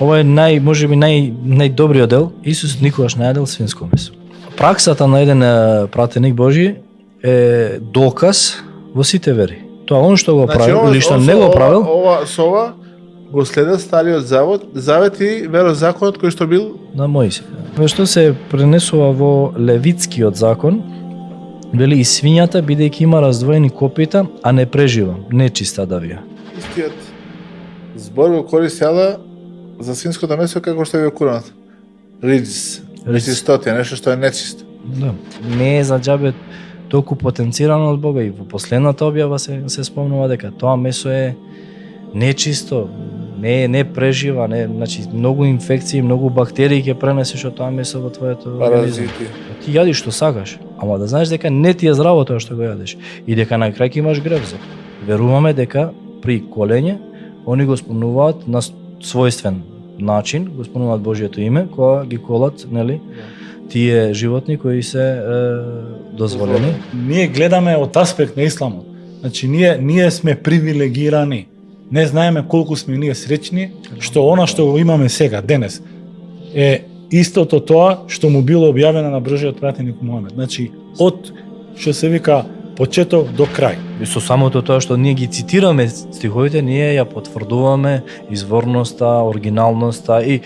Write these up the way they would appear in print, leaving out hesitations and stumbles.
Ова е можеби најдобриот дел. Исус никогаш не јадел свинско месо. Праксата на еден пратеник Божи е доказ во сите вери. Тоа он што го правил или што не го правил. Ова го следа Стариот завет и верозаконот кој што бил на Мојсија. Што се пренесува во Левитскиот закон, вели и свињата бидејќи има раздвоени копита, а не прежива, нечиста да вија. Истиот збор го користела за свинското месо како што е во Куранот. Риджис, нечистотија, нешто што е нечисто. Да. Не е за џабе толку потенцирано од Бога и во последната објава се спомнува дека тоа месо е нечисто, не прежива, значи многу инфекции, многу бактерии ќе пренесеш од тоа месо во твоето организам. Ти јадиш што сакаш, ама да знаеш дека не ти е здраво тоа што го јадеш и дека на крај ќе имаш грев за. Веруваме дека при колење они го спомнуваат на својствен начин, го спомнуваат Божјето име кога ги колат, нели? Тие животни кои се дозволени. Ние гледаме од аспект на исламот. Значи ние сме привилегирани. Не знаеме колку сме ние среќни што она што го имаме сега денес е истото тоа што му било објавено на Божиот пратеник Мухамед. Значи од што се вика почеток до крај. И со самото тоа што ние ги цитираме стиховите, ние ја потврдуваме изворноста, оригиналноста и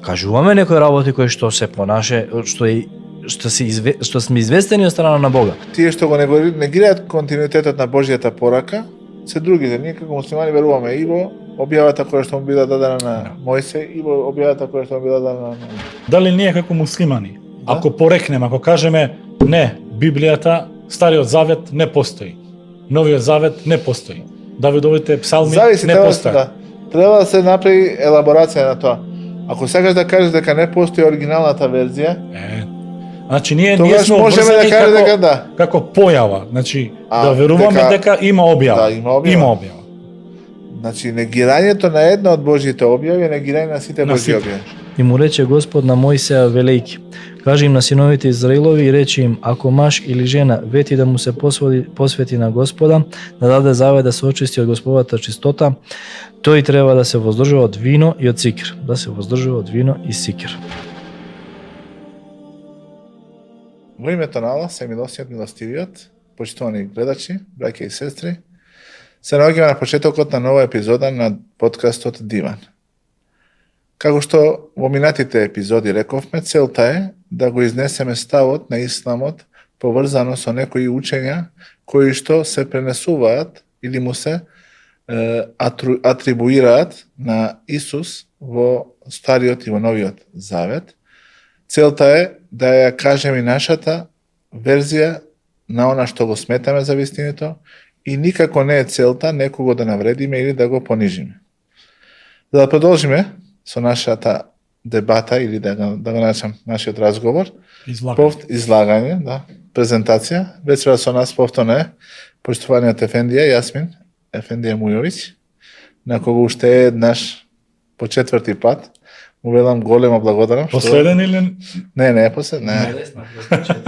кажуваме некои работи кои што се понаше, што сме известени од страна на Бога. Тие што го негираат континуитетот на Божјата порака, се другите. Ние како муслимани веруваме и во објавата која што му била дадена на Мојсе и во објавата која што му била дадена на... Дали ние како муслимани, ако порекнеме, ако кажеме не, Библијата, Стариот завет не постои, Новиот завет не постои, Давидовите псалми не постои. Да. Треба да се направи елаборација на тоа. Ако сакаш да кажеш дека не постои оригиналната верзија, значи ние сме обврзани како појава, значи да веруваме дека има објава. Да, има објава. Значи негирањето на една од Божјите објави е негирање на сите Божји објави. И му рече Господ на Мојсеја велејки: кажи им на синовите Израилови и речи им: ако маж или жена вети да му се посвети на Господа, да даде завет да се очисти од Господовата чистота, тој треба да се воздржува од вино и од сикир. Да се воздржува од вино и сикир. Во името на Аллах, семилосниот, милостивиот, почитувани гледачи, браќа и сестри, се наоѓаме на почетокот на нова епизода на подкастот Диван. Како што во минатите епизоди рековме, целта е да го изнесеме ставот на исламот поврзано со некои учења кои што се пренесуваат или му се атрибуираат на Исус во Стариот и во Новиот Завет. Целта е да ја кажеме нашата верзија на она што го сметаме за вистиното и никако не е целта некого да навредиме или да го понижиме. За да продолжиме со нашата дебата или да го наречам нашиот разговор, излагање, да, презентација, вечера со нас повторно е почитуваниот Ефендија Јасмин Ефендија Мујовиќ, на кого уште еднаш по четврти пат му велам голема благодарам. Последен или? Не, последен.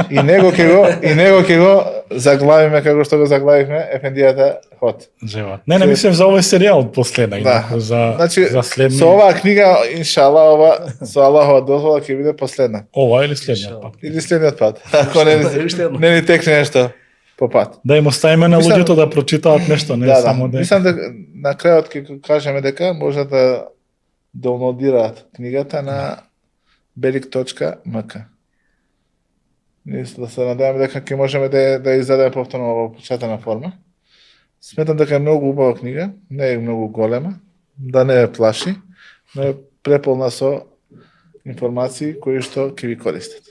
И него ќе го заглавиме како што го заглавивме Ефендијата Ход. Живот. Не мислев за овој серијал последна, да. За следни. Со оваа книга, иншалла, со Аллахова дозвола ќе биде последна. Ова или следниот пат? Или следниот пат. Ако не ни текне нешто по пат. Да им оставиме на луѓето да прочитаат нешто, не само да. Мислам дека на крајот ќе кажеме дека може да доwnloadираат книгата на belik.mk. Да се надеваме дека ќе можеме да издадеме повторно во почетена форма. Сметам дека е многу убава книга, не е многу голема, да не е плаши, но е преполна со информации кои што ќе ви користат.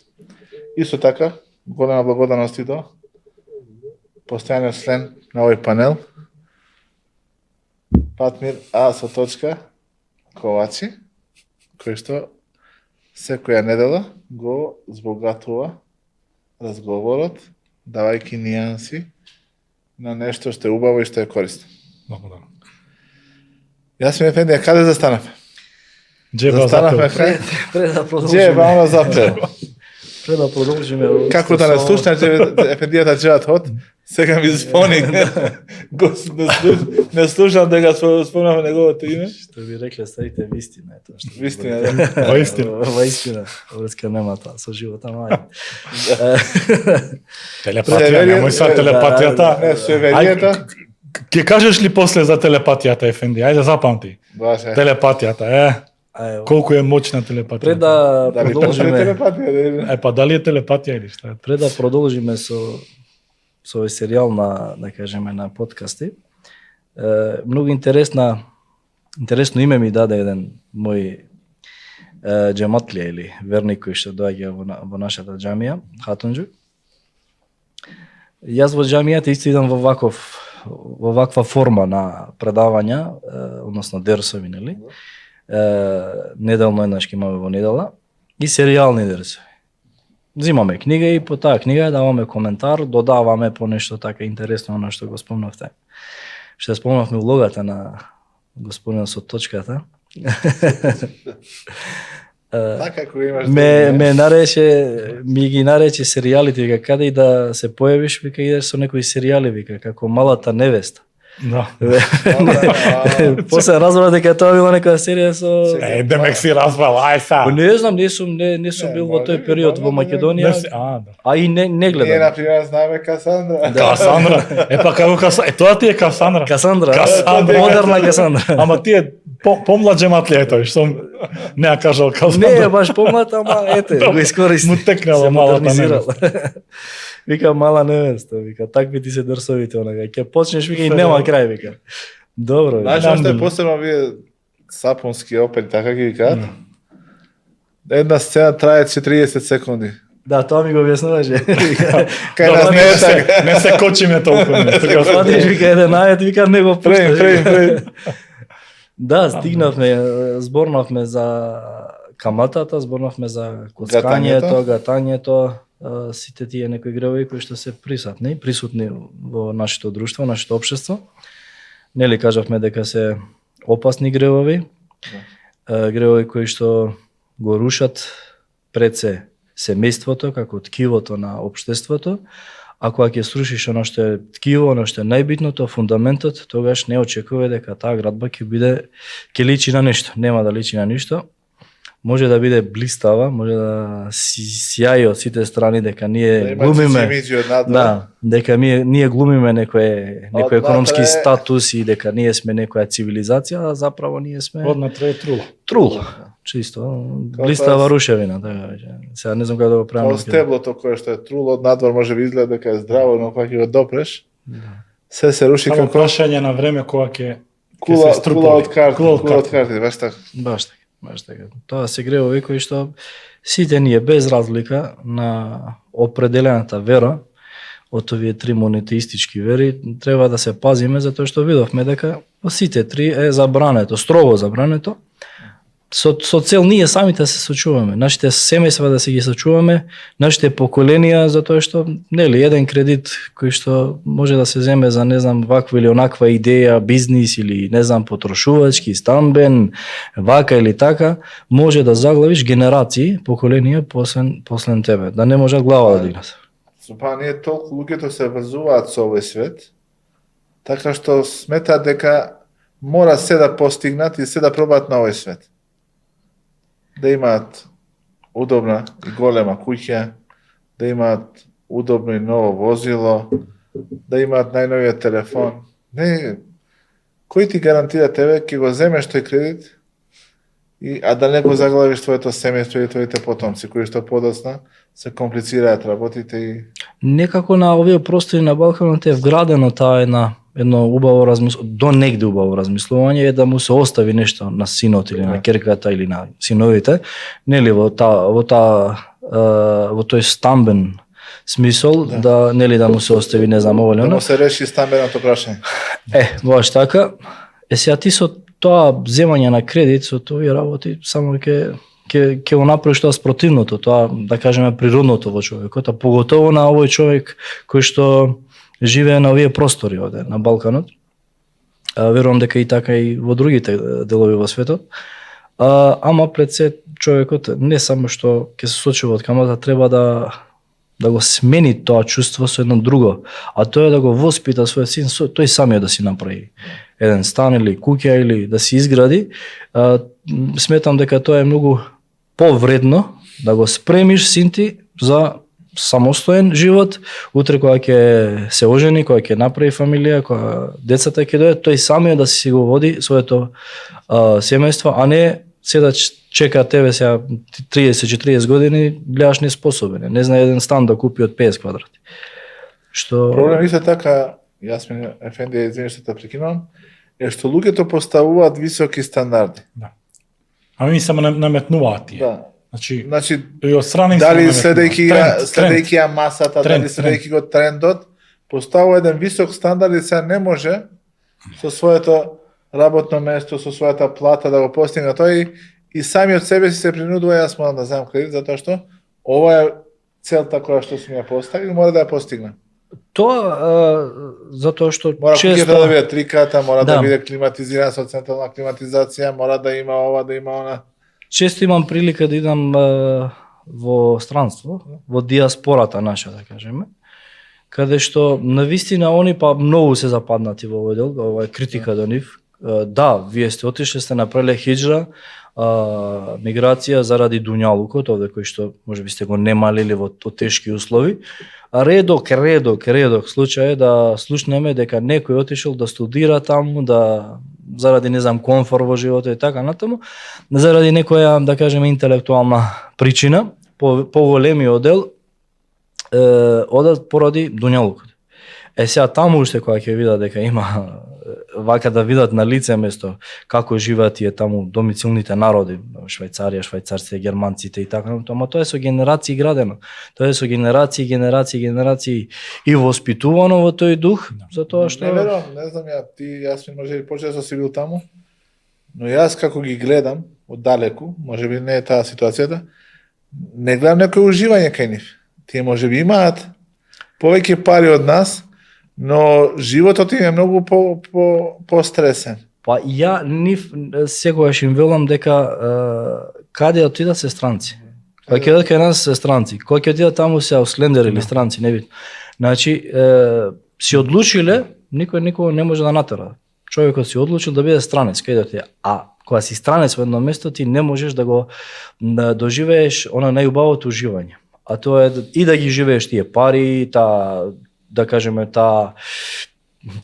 Исто така, голема благодарност и до постојаниот член на овој панел, Патмир А. Ковачи, кој што секоја недела го збогатува разговорот, давајќи нијанси на нешто што е убаво и што е корисно. Благодарам. Јасмин Ефендија, каде застанавме? Застанавме пред да продолжиме. Запел. Пред да продолжиме. Како да не слушнете Ефендијата Джеват Ход, Сега ми звони. Не слушам дека спомнам неговото име. Што ви рекле старите, вистина е тоа што. Вистина, да. Вистина. Врска нема тоа со живота, мај. Телепатија, немој са телепатијата. Не, суеверијата. Ке кажеш ли после за телепатијата, Ефенди? Ајде запамти. Баше. Телепатијата, колку е моćна телепатија. Пред да Дали продолжиме, телепатија? Па дали е телепатија или што е? пред да продолжиме со овој серијал на, да кажеме, на подкасти, многу интересно име ми даде еден мој џематлија или верник кој што доаѓа во нашата џамија, Хатунџу. Јас во џамијата исто идам во ваква форма на предавања, односно дерсови, нели? Неделно еднаш ќе имаме во недела и серијални дерсови. Зимаме книга и по таа книга даваме коментар, додаваме по нешто така интересно оно што го спомнавте. Што спомнавме улогата на господинот со точката. Така кога имаш ми ги нарече серијалите, вика каде и да се појавиш, вика идеш со некои серијали, вика како малата невеста. Да. После разбрав дека тоа била некоја серија со Демек си разбрал, ај са. Не знам, не сум бил во тој период во Македонија. А и не Ние, гледам. например, знаеме Касандра. Касандра. Па како Касандра? Тоа ти е Касандра. Касандра, модерна Касандра. Ама ти е помлад џематлија е тој, што не ја кажал Касандра. Не, баш помлад, ама ете, го искористи. Му текнала малата невеста. Вика мала невеста, вика такви ти се дерсовите онага. Ќе почнеш вика и нема крај, вика. Добро. Знаеш што е посебно вие сапунски опери, така ги викаат? Една сцена трае 40 секунди. Да, тоа ми го објаснуваше. Кај нас не е така. Не се кочиме толку. Фатиш, вика еден ајет, вика не го пушташ. Да, стигнавме, зборнавме за каматата, зборнавме за коцкањето, гатањето, сите тие некои гревови кои што се присутни во нашето друштво, нашето општество. Нели кажавме дека се опасни гревови, гревови кои што го рушат пред се семејството како ткивото на општеството, а кога ќе срушиш оно што е ткиво, оно што е најбитното, фундаментот, тогаш не очекува дека таа градба ќе личи на нешто. Нема да личи на ништо. Може да биде блистава, може да сјаи од сите страни дека ние глумиме. Да, дека ние глумиме некој економски статус и дека ние сме некоја цивилизација, а заправо ние сме Родната е трула. Трул. Чисто блистава рушевина, така веќе. Сега не знам како да го правам. Као стеблото кое што е трул од надвор може би изгледа дека е здраво, но кога ќе го допреш, се руши Само како прашање на време кога ќе кула се струполи. од карти, баш така. Баш така. Тоа се гревови кои што сите ние без разлика на определената вера од овие три монотеистички вери треба да се пазиме затоа што видовме дека во сите три е забрането, строго забрането. Со цел ние самите се сочуваме, нашите семејства да се ги сочуваме, нашите поколенија, затоа што нели еден кредит кој што може да се земе за не знам ваква или онаква идеја, бизнис или не знам потрошувачки, стамбен, вака или така, може да заглавиш генерации, поколенија послен тебе, да не може глава да дигнат. Па ние толку луѓето се врзуваат со овој свет, така што сметаат дека мора се да постигнат и се да пробаат на овој свет. Да имаат удобна и голема куќа, да имаат удобно и ново возило, да имаат најновиот телефон. Не, кој ти гарантира тебе ќе го земеш тој кредит, а да не го заглавиш твоето семејство и твоите потомци, кои што подоцна се комплицираат работите и... Некако на овие простори на Балканот е вградено таа едно убаво до негде убаво размислување е да му се остави нешто на синот или на керката или на синовите, нели во тој стамбен смисол да нели да му се остави не знам ова или да му се реши стамбеното прашање. Баш така. Сега ти со тоа земање на кредит, со тој работи само ќе го направиш тоа спротивното, тоа да кажеме природното во човекот, а поготово на овој човек кој што живее на овие простори овде на Балканот. Верувам дека и така и во другите делови во светот. Ама пред се човекот не само што ќе се сочува од камата, треба да да го смени тоа чувство со едно друго, а тоа е да го воспита својот син, тој самиот да си направи еден стан или куќа или да си изгради. Сметам дека тоа е многу повредно да го спремиш син ти за самостоен живот, утре кога ќе се ожени, кога ќе направи фамилија, кога децата ќе дојдат, тој самиот да си го води своето семејство, а не се да чека тебе сега 30-40 години, гледаш неспособен, не знае еден стан да купи од 50 квадрати. Што Проблем исто така, Јасмин Ефенди, извини што те прекинувам, е што луѓето поставуваат високи стандарди. Да. Ами ми само наметнуваат тие. Да. Значи, Значи, и од страна им дали се следејќи наметнуваат. следејќи ја масата, Тренд, дали следејќи го трендот, поставува еден висок стандард и сега не може со своето работно место, со својата плата да го постигне тој и сами од себе си се принудува, јас морам да земам кредит затоа што ова е целта која што сум ја поставил, мора да ја постигнам. тоа затоа што Мора често куќата да биде 3 крата, мора да Да. биде климатизирана со централна климатизација, мора да има ова, да има она. често имам прилика да идам во странство, во диаспората наша, да кажеме, каде што навистина они па многу се западнати во овој дел, ова е критика до нив. Да, вие сте отишле, сте направиле хиџра, миграција заради дуњалукот, овде кој што можеби сте го немали или во тешки услови. А редок случај е да слушнеме дека некој отишол да студира таму, да заради не знам комфор во животот и така натаму, заради некоја да кажеме интелектуална причина, поголемиот дел одат поради дуњалукот. Сега таму уште кога ќе видат дека има вака да видат на лице место како живеат тие таму домицилните народи, Швајцарија, швајцарците, германците и така натаму, ама тоа е со генерации градено. Тоа е со генерации и воспитувано во тој дух, затоа што Не верувам, не знам ја, ти Јасмин можеби почесто си бил таму, но јас како ги гледам оддалеку, можеби не е таа ситуацијата, не гледам некој уживање кај нив. Тие можеби имаат повеќе пари од нас, но животот им е многу по-стресен. па ја нив секогаш им велам дека каде отидат се странци. Кога ќе одат кај нас се странци, кога ќе отидат таму се ауслендер или странци, не битно. Значи си одлучиле, никој никого не може да натера. Човекот си одлучил да биде странец, кај да отиде. А кога си странец во едно место, ти не можеш да го доживееш она најубавото уживање. А тоа е и да ги живееш тие пари, да кажеме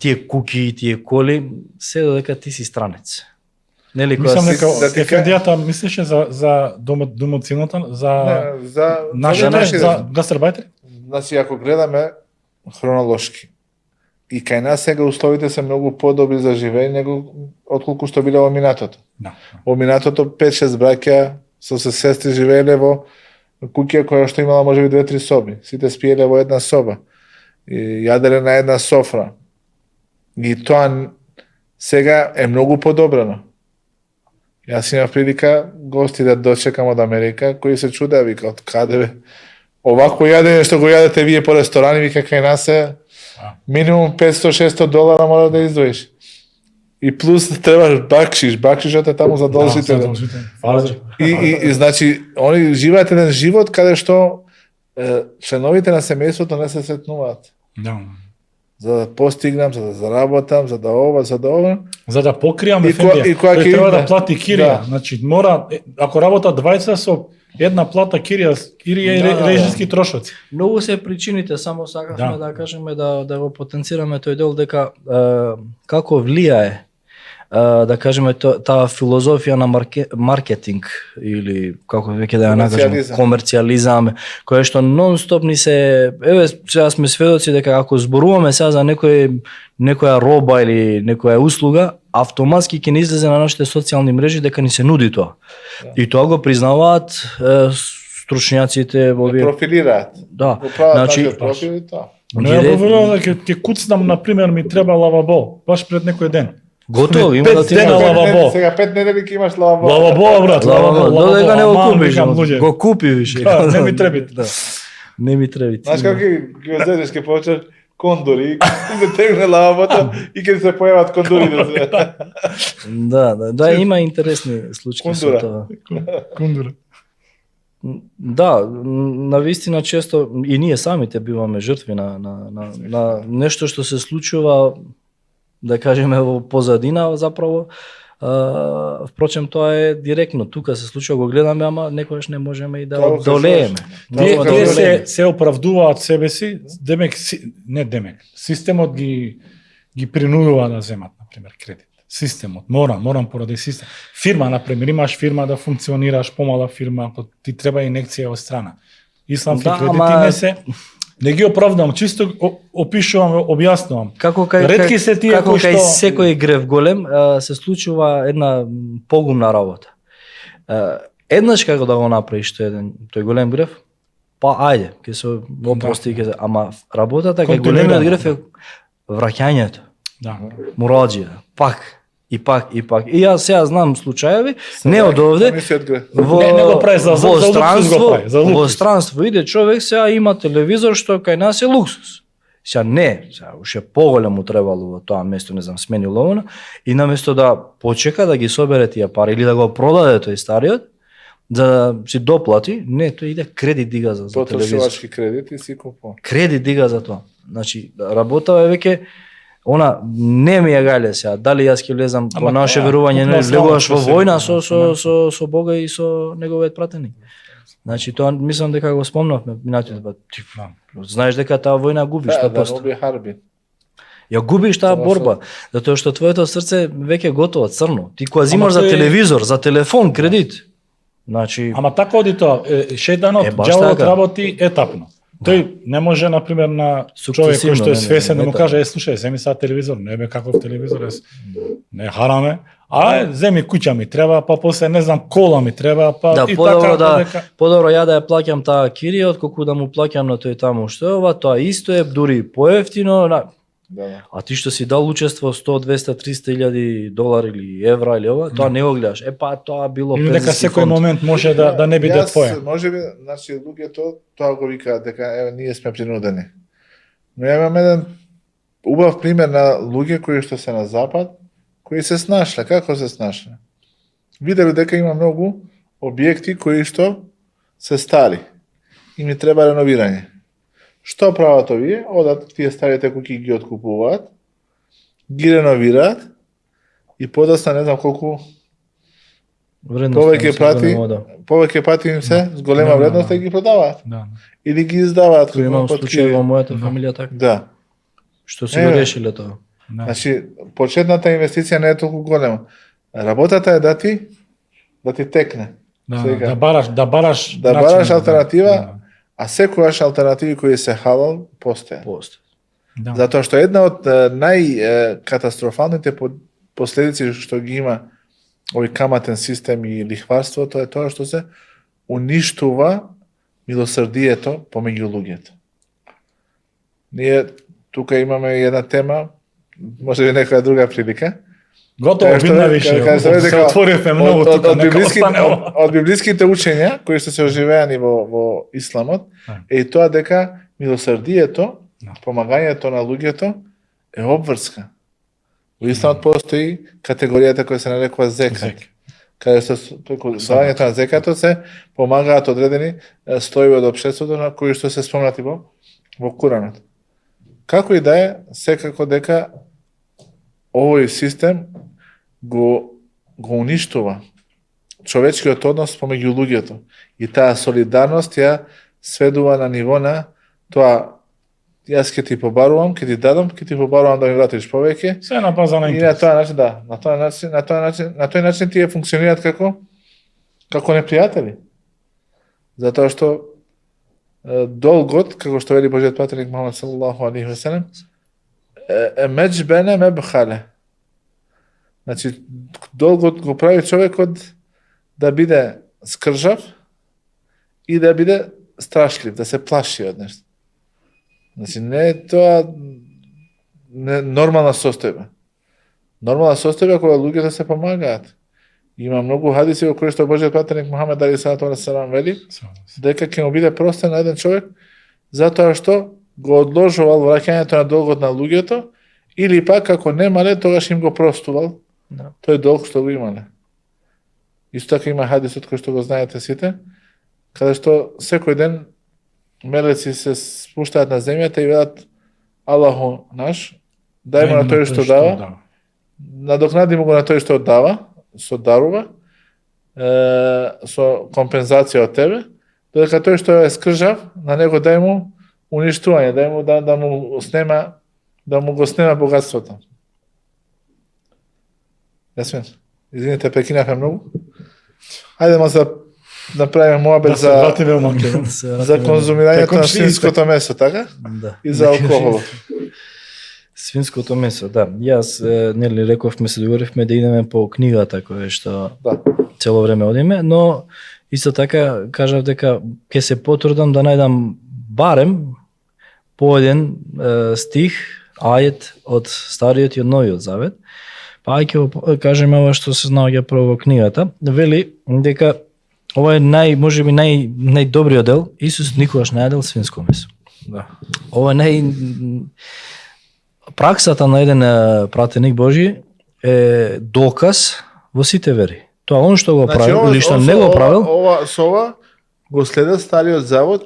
тие куки, тие коли, се додека ти си странец. Нели кога Мислам дека да ти Ефендијата мислеше за домоцилната, за за нашите, за гастарбајтери? Значи, ако гледаме хронолошки, и кај нас сега условите се многу подобри за живење него отколку што биле во минатото. Да. Во минатото 5-6 браќа со се сестри живееле во куќа која што имала можеби 2-3 соби. Сите спиеле во една соба. И јаделе на една софра. И тоа сега е многу подобрено. Јас имав прилика гости да дочекам од Америка, кои се чудеа, вика, од каде бе? Овако јадење што го јадете вие по ресторани, вика, кај нас е минимум $500-600 мора да издвоиш. И плюс требаш бакшишот е таму задолжителен. И значи, они живеат еден живот каде што членовите на семејството не се сретнуваат. Да. За да постигнам, за да заработам, за да ова. За да покријам И Ефендија, која тој ќе треба иде? да плати кирија. Да. Значи, мора, ако работат двајца со една плата кирија и режиски трошоци. Многу се причините, само сакавме да кажеме да го потенцираме тој дел дека како влијае да кажеме таа филозофија на маркетинг или како веќе да ја накажеме комерцијализам, која што нон-стоп ни се сега сме сведоци дека ако зборуваме сега за некоја роба или некоја услуга, автоматски ќе ни излезе на нашите социјални мрежи дека ни се нуди тоа. И тоа го признаваат стручњаците во овие профилираат. Да. Го прават Значи, профили тоа. Но ја говорам дека ќе куцнам, например, ми треба лавабо, баш пред некој ден. Готово, има да ти дена лавабо. Сега 5 недели ќе имаш лавабо. Лавабо, брат, лавабо. Додека не го купиш, луѓе. го купи више. Да, не ми треби. Да. Не ми треби. Знаеш како ќе го зедеш, ќе почнеш кондори, ќе тегне лавабото и ќе се појават кондури. Да, има интересни случаи со Кондура. тоа. Кундура. Да, навистина често и ние самите биваме жртви на нешто што се случува, да кажеме, во позадина заправо. Впрочем, тоа е директно. Тука се случува, го гледаме, ама некогаш не можеме и да Тоа го одолееме. кажуваш. Тие се оправдуваат себе си, системот ги принудува да земат, например, кредит. Системот, морам поради систем. Фирма, например, имаш фирма да функционираш, помала фирма, ако ти треба инекција од страна. Исламски кредити не ги оправдам, чисто опишувам, објаснувам. Ретки се тие како кои што секој грев голем се случува една погумна работа. Еднаш како да го направиш тој голем грев, па ајде, ќе се опрости, ама работата кај големиот грев е враќањето. Да. Мураџија, пак. И јас сега знам случаеви, не од овде, Не го прави за во странство иде човек, сега има телевизор што кај нас е луксус. Сега не, уште поголем му требало во тоа место, не знам, сменил ловно, и наместо да почека да ги собере тие пари или да го продаде тој стариот, за да си доплати, не, тој иде кредит дига за телевизор. Потрошувачки кредит и си купува. Кредит дига за тоа. Значи, работава е веќе она не ми ја гале сега, дали јас ќе влезам по наше верување, не влегуваш во војна со Бога и со неговиот пратеник. Значи тоа мислам дека го спомнавме минатиот пат. Знаеш дека таа војна губиш 100%. Ја губиш таа борба, затоа што твоето срце веќе готово црно. Ти кога зимаш за телевизор, за телефон, кредит. Значи, ама така оди тоа, шејтанот, ѓаволот работи етапно. Тој не може, например, на човек кој што е свесен да му каже, слушај, земи сега телевизор, не бе каков телевизор, не хараме, земи куќа ми треба, па после не знам кола ми треба, па да, и така. Подобро ја да ја плаќам таа кирија, отколку да му плаќам на тој таму што е ова, тоа исто е, дури поевтино. Да. А ти што си дал учество 100, 200, 300 илјади долари или евра или ова, тоа не го гледаш. Па тоа било или дека секој момент може да не биде твое. Можеби, значи луѓето тоа го викаат дека ние сме принудени. Но ја имам еден убав пример на луѓе кои што се на запад, кои се снашле. Како се снашле? Виделе дека има многу објекти кои што се стари и ми треба реновирање. Што прават овие? Одат тие старите куќи ги откупуваат, ги реновираат и подоцна не знам колку повеќе пати им се с голема вредност и ги продаваат. Да. Или ги издаваат. Кој имам случај во мојата фамилија така. Да. Што си го решиле тоа? Значи, почетната инвестиција не е толку голема. Работата е да ти текне. Да бараш алтернатива. А секојаш алтернативи кои се халал постојат. Да. Затоа што една од најкатастрофалните последици што ги има овој каматен систем и лихварството е тоа што се уништува милосрдието помеѓу луѓето. Ние тука имаме една тема, може би некоја друга прилика. Готово видна више. Се отворивме многу тука, од библиските учења кои што се оживеани во исламот е тоа дека милосрдието, помагањето на луѓето е обврска. Во исламот постои категоријата која се нарекува зекат. Каде што преку давањето на зекатот се помагаат одредени слоеви од општеството на кои што се спомнати во Куранот. Како и да е, секако дека овој систем го уништува човечкиот однос помеѓу луѓето и таа солидарност ја сведува на ниво на тоа јас ќе ти побарувам, ќе ти дадам, ќе ти побарувам да ми вратиш повеќе. Се на база на интерес. И на тоа начин, на тој начин тие функционираат како непријатели. Затоа што долгот, како што вели Божиот пратеник Мухамед салаллаху алейхи ве селем, меџбене мебхале. Значи, долгот го прави човекот да биде скржав и да биде страшлив, да се плаши од нешто. Значи, не е тоа нормална состојба. Нормална состојба кога луѓето се помагаат. Има многу хадиси во кои што Божиот пратеник Мухамед алейхи салам вели дека ќе му биде простен на еден човек затоа што го одложувал враќањето на долгот на луѓето или пак ако немале тогаш им го простувал тој долг што го имале. Исто така има хадисот кој што го знаете сите, каде што секој ден мелеци се спуштаат на земјата и велат Аллаху наш, дај му на тој што дава, надокнади му го на тој што дава, со дарува, со компензација од тебе, додека тој што е скржав, на него дај му уништување, дај му да му го снема богатството. Јасмин, извините, прекинавме многу. Ајде ма да направиме моабет за конзумирањето на свинското месо, така? Да. И за алкохол. Свинското месо, да. Јас нели рековме, се договоривме да идеме по книгата која што цело време одиме, но исто така кажав дека ќе се потрудам да најдам барем по еден стих, ајет од Стариот и од Новиот Завет. Па ќе кажеме ова што се наоѓа прво во книгата. Вели дека ова е можеби најдобриот дел. Исус никогаш не јадел свинско месо. Да. Ова е праксата на еден пратеник Божи е доказ во сите вери. Тоа он што го правил или што не го правил. Ова го следел Стариот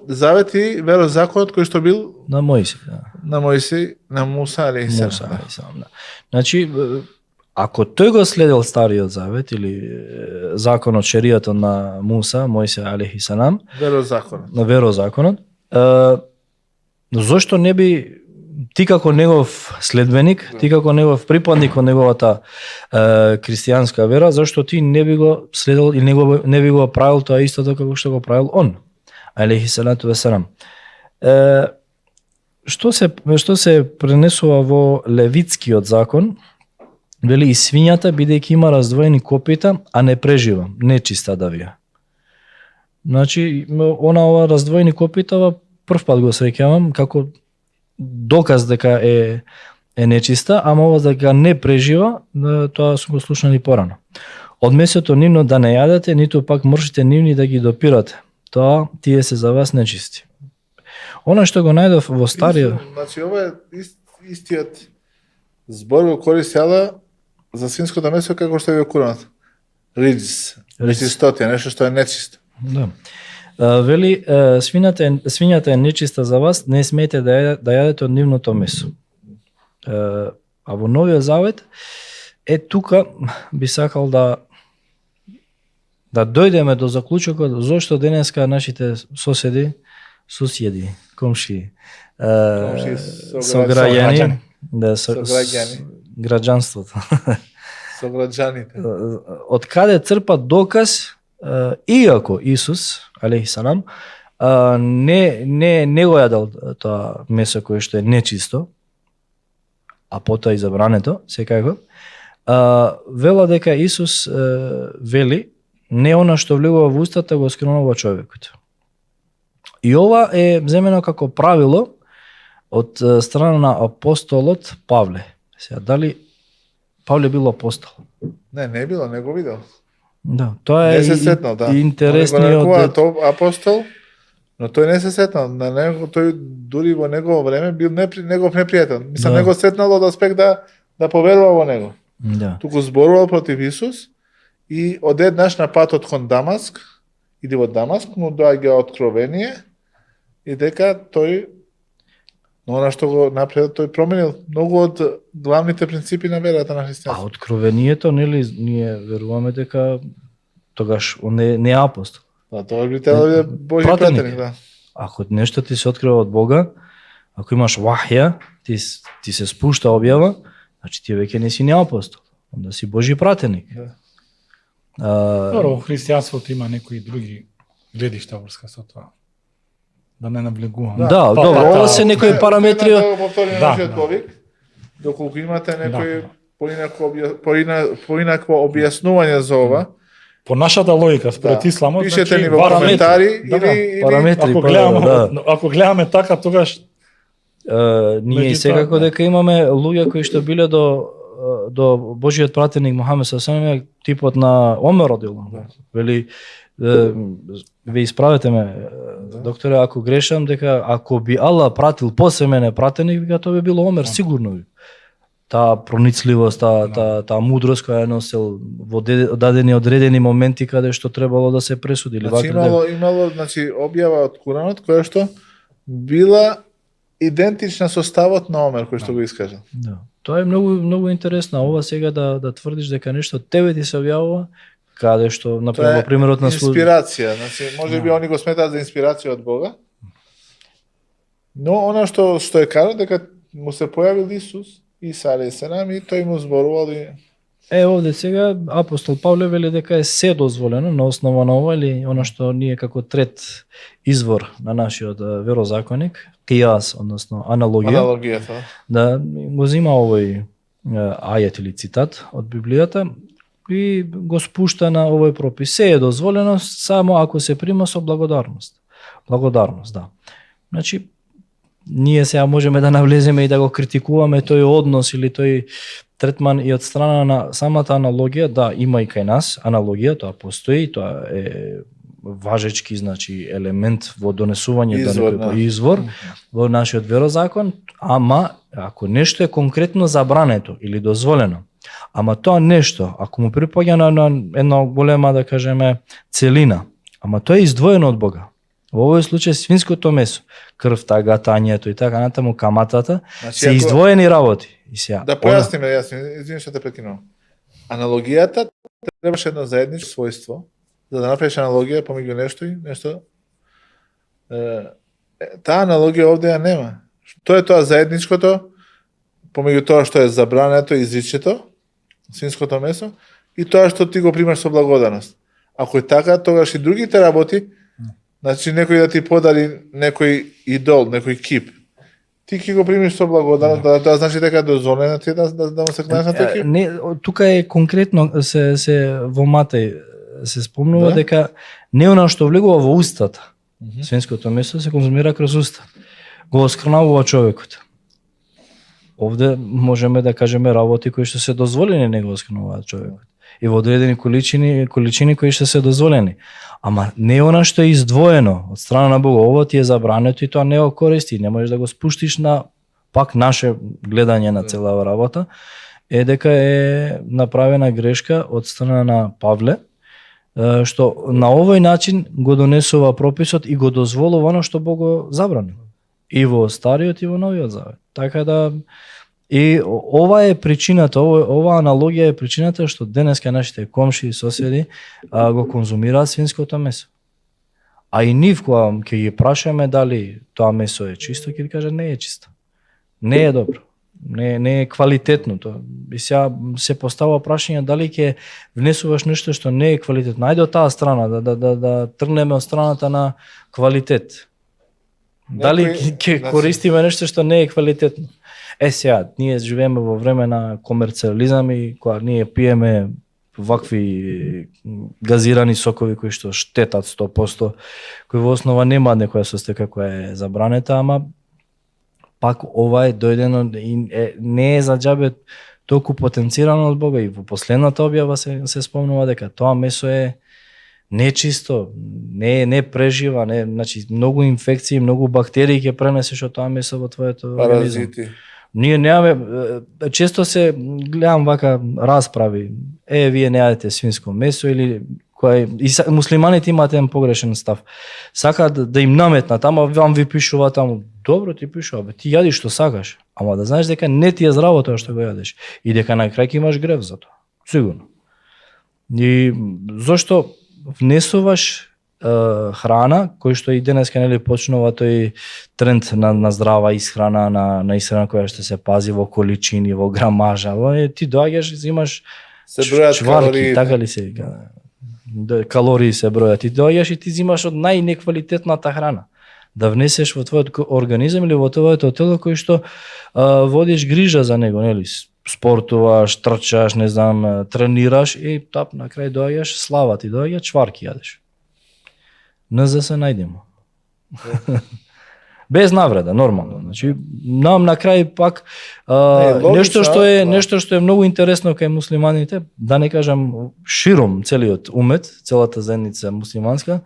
Завет и верозаконот кој што бил На Мојсија, да. на Мојсија, на Муса алейхиссалам. Да. Значи, ако тој го следел Стариот Завет или законот, шеријатот на Муса, Мојсија алейхиссалам, Верозаконот. на верозаконот, зошто не би ти како негов следбеник, ти како негов припадник од неговата христијанска вера, зашто ти не би го следел и не би го правил тоа истото како што го правил он, алейхиссалату весселам. Што се пренесува во Левитскиот закон, вели и свињата бидејќи има раздвоени копита, а не прежива, нечиста да вија. Значи, ова раздвоени копита прв пат го среќавам како доказ дека е нечиста, ама ова дека не прежива, тоа сум го слушнали порано. Од месото нивно да не јадете, ниту пак мршите нивни да ги допирате. Тоа тие се за вас нечисти. Она што го најдов во Стариот... Значи, ова е истиот збор го користи Алла за свинското месо како што е во Куранот. Риджис, нечистотија, нешто што е нечисто. Да. Вели, свињата е нечиста за вас, не смеете да јадете од нивното месо. А во Новиот Завет, тука би сакал да дојдеме до заклучокот зошто денеска нашите соседи, комши, сограѓани, граѓанството. Сограѓаните. Од каде црпат доказ, иако Исус, алейхиссалам, не го јадел тоа месо кое што е нечисто, а потоа и забрането, секако, вела дека Исус вели, не она што влегува во устата го скренува човекот. И ова е земено како правило од страна на апостолот Павле. Сега, дали Павле бил апостол? Не било, не го видел. Да, тоа е интересниот апостол, но тој не се сетнал. На него, тој дури во негово време бил негов непријател. Мислам, не го сетнал од аспект да поверува во него. Да. Туку зборувал против Исус и одеднаш на патот кон Дамаск, иди во Дамаск, му доаѓа откровение и дека тој, но она што го напред, тој променил многу од главните принципи на верата на христијанството. А откровението, нели, ние веруваме дека тогаш он не е апостол. Да, тоа би требало да биде Божи пратеник, да. Ако нешто ти се открива од Бога, ако имаш вахја, ти се спушта објава, значи ти веќе не си не апостол, онда си Божи пратеник. Да. Добро, во христијанството има некои други гледишта врска со тоа. Да не навлегувам. Да, добро, ова се некои параметри. Да го повториме нашиот повик. Доколку имате некои поинакво објаснување за ова, по нашата логика според исламот, пишете ни во коментари или параметри. Ако гледаме така, тогаш ние секако дека имаме луѓе кои што биле до Божиот пратеник Мухамед саллаллаху типот на Омер радијаллаху анху. Вели, ве исправете ме, докторе, ако грешам, дека ако би Аллах пратил после мене пратеник, вика тоа би било Омер, сигурно би. таа проницливост, таа мудрост која е носел во дадени одредени моменти каде што требало да се пресуди или Значи, вака имало објава од Куранот која што била идентична со ставот на Омер кој што го искажа. Да. Тоа е многу интересно. Ова сега да тврдиш дека нешто тебе ти се објавува, каде што например во примерот на инспирација, значи можеби они го сметаат за инспирација од Бога. Но она што е кажа дека му се појавил Исус и Саре Сенам и тој му зборувал и овде сега апостол Павле вели дека е се дозволено на основа на ова или она што ние како трет извор на нашиот верозаконик, кијас, односно аналогија, да го зима овој ајет или цитат од Библијата и го спушта на овој пропис. Се е дозволено само ако се прима со благодарност. Благодарност, да. Значи, ние сега можеме да навлеземе и да го критикуваме тој однос или тој третман и од страна на самата аналогија, да, има и кај нас аналогија, тоа постои, тоа е важечки, значи елемент во донесување извор во нашиот верозакон, ама ако нешто е конкретно забрането или дозволено, ама тоа нешто, ако му припаѓа на една голема, да кажеме, целина, ама тоа е издвоено од Бога. Во овој случај свинското месо, крвта, гатањето и така натаму, каматата, значи, се издвоени работи. И сега, да појасниме, извини што те прекинувам. Аналогијата требаше едно заедничко својство, за да направиш аналогија помеѓу нешто и нешто. Таа аналогија овде ја нема. Тоа е тоа заедничкото помеѓу тоа што е забрането и изричето, свинското месо, и тоа што ти го примаш со благодарност. Ако е така, тогаш и другите работи, значи некој да ти подари некој идол, некој кип, ти ќе го примиш со благодарност, тоа значи дека дозволено ти да му се кланеш на тој кип? Не, тука е конкретно се во Матеј се спомнува дека не она што влегува во устата. Свинското месо се конзумира кроз уста. Го оскрнавува човекот. Овде можеме да кажеме работи кои што се дозволени не го оскрнуваат човекот. И во одредени количини кои што се дозволени. Ама не она што е издвоено од страна на Бога, ова ти е забрането и тоа не го користи, не можеш да го спуштиш на пак наше гледање на цела работа, е дека е направена грешка од страна на Павле, што на овој начин го донесува прописот и го дозволува оно што Бог го забрани. И во Стариот и во Новиот Завет. Така да и ова е причината, ова аналогија е причината што денеска нашите комши и соседи го конзумираат свинското месо. А и нив кога ќе ги прашаме дали тоа месо е чисто, ќе кажа не е чисто. Не е добро. Не е квалитетно тоа. И сега се постава прашање дали ќе внесуваш нешто што не е квалитетно. Ајде од таа страна да тргнеме од страната на квалитет. Дали ќе користиме нешто што не е квалитетно. Сега, ние живееме во време на комерциализам и кога ние пиеме вакви газирани сокови кои што штетат 100%, кои во основа нема некоја состојка која е забранета, ама пак ова е дојдено и не е за џабе толку потенцирано од Бога и во последната објава се спомнува дека тоа месо е нечисто, не прежива, значи многу инфекции, многу бактерии ќе пренесеш од тоа месо во твоето организам. Паразити. Ние немаме, често се гледам вака расправи, вие не јадете свинско месо или и муслиманите имаат еден погрешен став. Сакаат да им наметнат, ама вам ви пишува таму, добро ти пишува, ти јади што сакаш, ама да знаеш дека не ти е здраво тоа што го јадеш и дека на крај ќе имаш грев за тоа. Сигурно. И зошто внесуваш храна, кој што и денеска нели почнува тој тренд на здрава исхрана, на исхрана која што се пази во количини, во грамажа, ти доаѓаш, взимаш се бројат калории, така ли се вика? Калории се бројат, ти доаѓаш и ти взимаш од најнеквалитетната храна. Да внесеш во твојот организам или во твоето тело кој што водиш грижа за него, нели? Спортуваш, трчаш, не знам, тренираш и тап на крај доаѓаш, слава ти доаѓа, чварки јадеш. НЗ се најдемо. Без навреда, нормално. Значи, нам на крај пак нешто што е многу интересно кај муслиманите, да не кажам широм целиот умет, целата заедница муслиманска,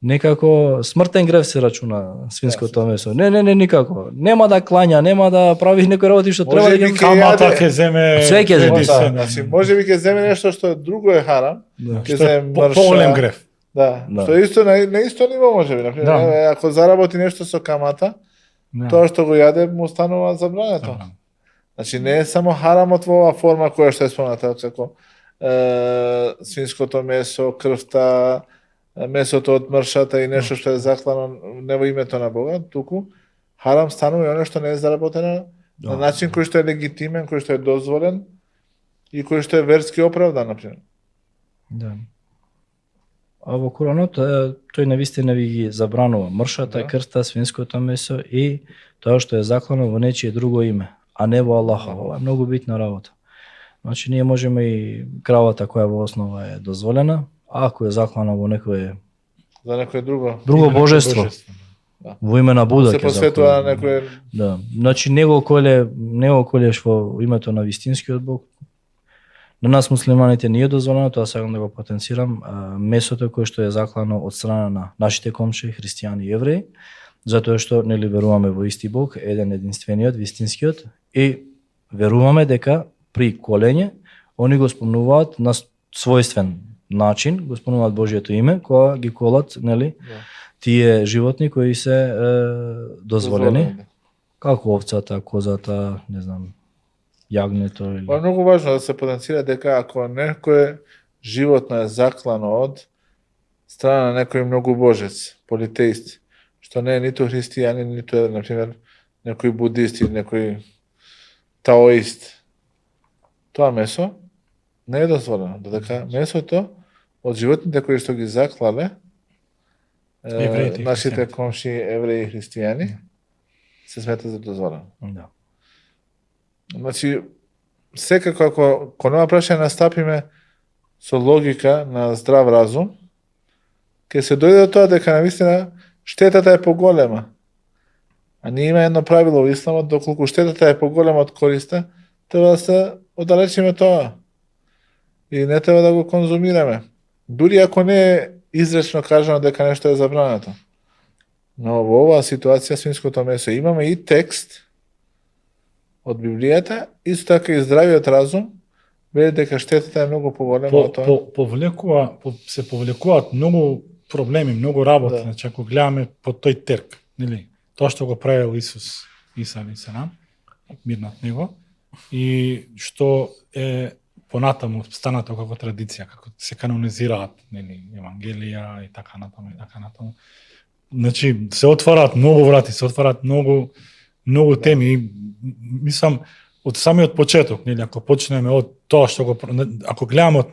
некако смртен грев се рачуна свинското месо. Не, никако. Нема да клања, нема да прави некои работи што треба да би ги... ке Камата јаде. ќе земе Све ќе земе. Да, значи можеби ќе земе нешто што друго е харам, ќе Што е се мрша. поголем грев. Да, Да. што е исто на исто ниво можеби, например, Да. еве, ако заработи нешто со камата, Да. тоа што го јаде му станува забрането. Значи не е само харамот во оваа форма која што е спомната, како свинското месо, крвта, месото од мршата и нешто што е заклано не во името на Бога, туку харам станува и оно што не е заработено на начин кој што е легитимен, кој што е дозволен и кој што е верски оправдан, например. Да. А во Коранот тој навистина ви ги забранува мршата, Да. крвта, свинското месо и тоа што е заклано во нечие друго име, а не во Аллаха. Ова е многу битна работа. Значи ние можеме и кравата која во основа е дозволена, а ако е заклана во некое За некој друго. друго божество, во име на Буда Се ќе посветува на заклане. некој. Да, значи не го колеш во името на вистинскиот Бог. На нас муслиманите не е дозволено, тоа сакам да го потенцирам, месото кое што е заклано од страна на нашите комши, христијани и евреи, затоа што нели веруваме во исти Бог, еден единствениот, вистинскиот, и веруваме дека при колење они го спомнуваат на својствен начин, го спомнуваат Божјето име, кога ги колат, нели, Да. тие животни кои се дозволени, како овцата, козата, не знам, јагнето или... Па е многу важно да се потенцира дека ако некое животно е заклано од страна на некој многу божец, политеист, што не е ниту христијанин, ниту е, например, некој будист или некој таоист, тоа месо не е дозволено, додека месото од животните кои што ги заклале, Евреите и нашите христијаните. комши евреи и христијани, се смета за дозволено. Да. Значи, секако ако кон ова прашање настапиме со логика на здрав разум, ќе се дојде до тоа дека навистина штетата е поголема. А ние има едно правило во исламот, доколку штетата е поголема од користа, треба да се оддалечиме тоа. И не треба да го конзумираме. Дури ако не е изречно кажано дека нешто е забрането. Но во оваа ситуација свинското месо имаме и текст од Библијата, исто така и здравиот разум, вели дека штетата е многу поголема од тоа. Се повлекуваат многу проблеми, многу работи, Да. значи ако гледаме по тој терк, нели? Тоа што го правил Исус, Иса алейхиссалам, мир над него, и што е понатаму станато како традиција, како се канонизираат, нели, евангелија и така натаму и така натаму. Значи се отвараат многу врати, се отвараат многу теми. Мислам од самиот почеток, нели, ако почнеме од тоа што го ако гледаме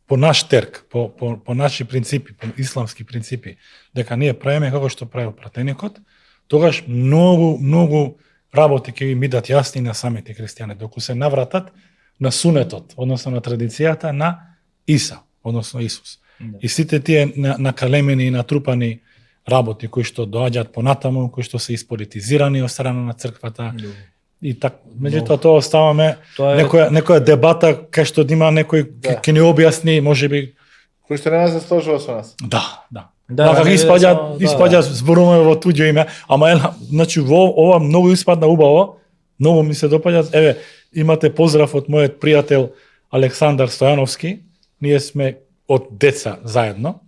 по наш терк, по наши принципи, по исламски принципи, дека ние правиме како што правил пратеникот, тогаш многу работи ќе ви бидат јасни на самите христијани, доку се навратат на сунетот, односно на традицијата на Иса, односно Исус. Да. И сите тие накалемени и натрупани работи кои што доаѓаат понатаму, кои што се исполитизирани од страна на црквата. И так, меѓутоа тоа оставаме Тоа е некоја дебата кај што има некој Да. ќе ни објасни, можеби Кој што нема се сложува со нас. да. Да, Така не, испаѓа само- да. зборуваме во туѓо име, ама значи ова многу испадна убаво, многу ми се допаѓа. Еве, имате поздрав од мојот пријател Александар Стојановски. Ние сме од деца заедно.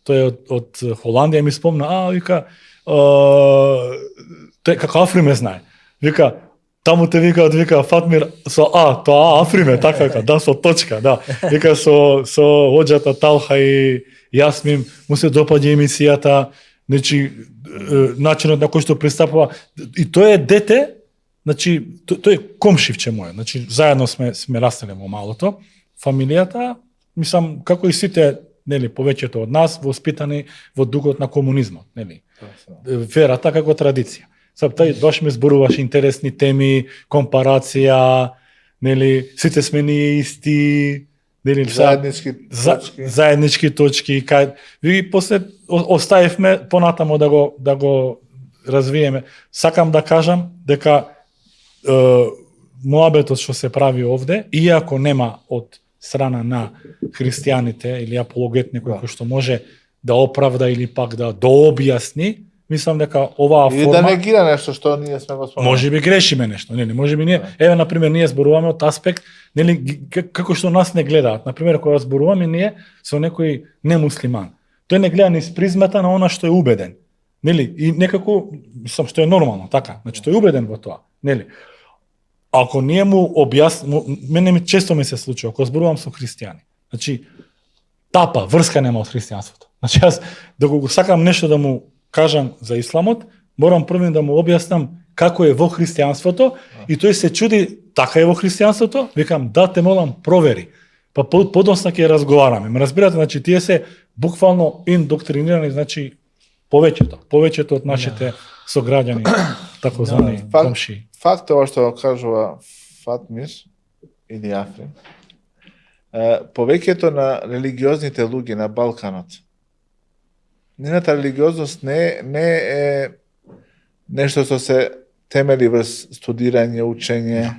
Тој е од Холандија, ми спомна, вика, тој како Африме знае. Вика, таму те вика Фатмир со тоа Африме, така вика, да, со точка, да. Вика со оџата Талха и Јасмин, му се допаѓа емисијата, значи начинот на кој што пристапува. И тој е дете, значи тој е комшивче мој, значи заедно сме растеле во малото. Фамилијата, мислам, како и сите, нели, повеќето од нас воспитани во духот на комунизмот, нели. Верата како традиција. Саб тај баш ме зборуваш интересни теми, компарација, нели, сите сме ние исти, нели, Заеднички точки. заеднички точки, кај ви после оставивме понатамо да го развиеме. Сакам да кажам дека моабетот што се прави овде, иако нема од страна на христијаните или апологет некој кој што може да оправда или пак да дообјасни, мислам дека оваа Или форма да негира нешто што ние сме го спомнали. може би грешиме нешто, нели, може би ние, еве на пример ние зборуваме од аспект, нели, како што нас не гледаат. На пример кога зборуваме ние со некој немуслиман, тој не гледа низ призмата на она што е убеден. Нели, и некако мислам што е нормално, така. Значи тој е убеден во тоа, нели. Ако ние му мене ми често ми се случува кога зборувам со христијани. Значи тапа врска нема од христијанството. Значи јас доколку го сакам нешто да му кажам за исламот, морам прво да му објаснам како е во христијанството и тој се чуди, така е во христијанството, викам да те молам провери. Па подоцна ќе разговараме. Ме разбирате, значи тие се буквално индоктринирани, значи повеќето од нашите сограѓани, такозвани комши. Факт ова што го кажува Фатмир или Африн, повеќето на религиозните луѓе на Балканот, нjeната религиозност не е нешто што се темели врз студирање, учење.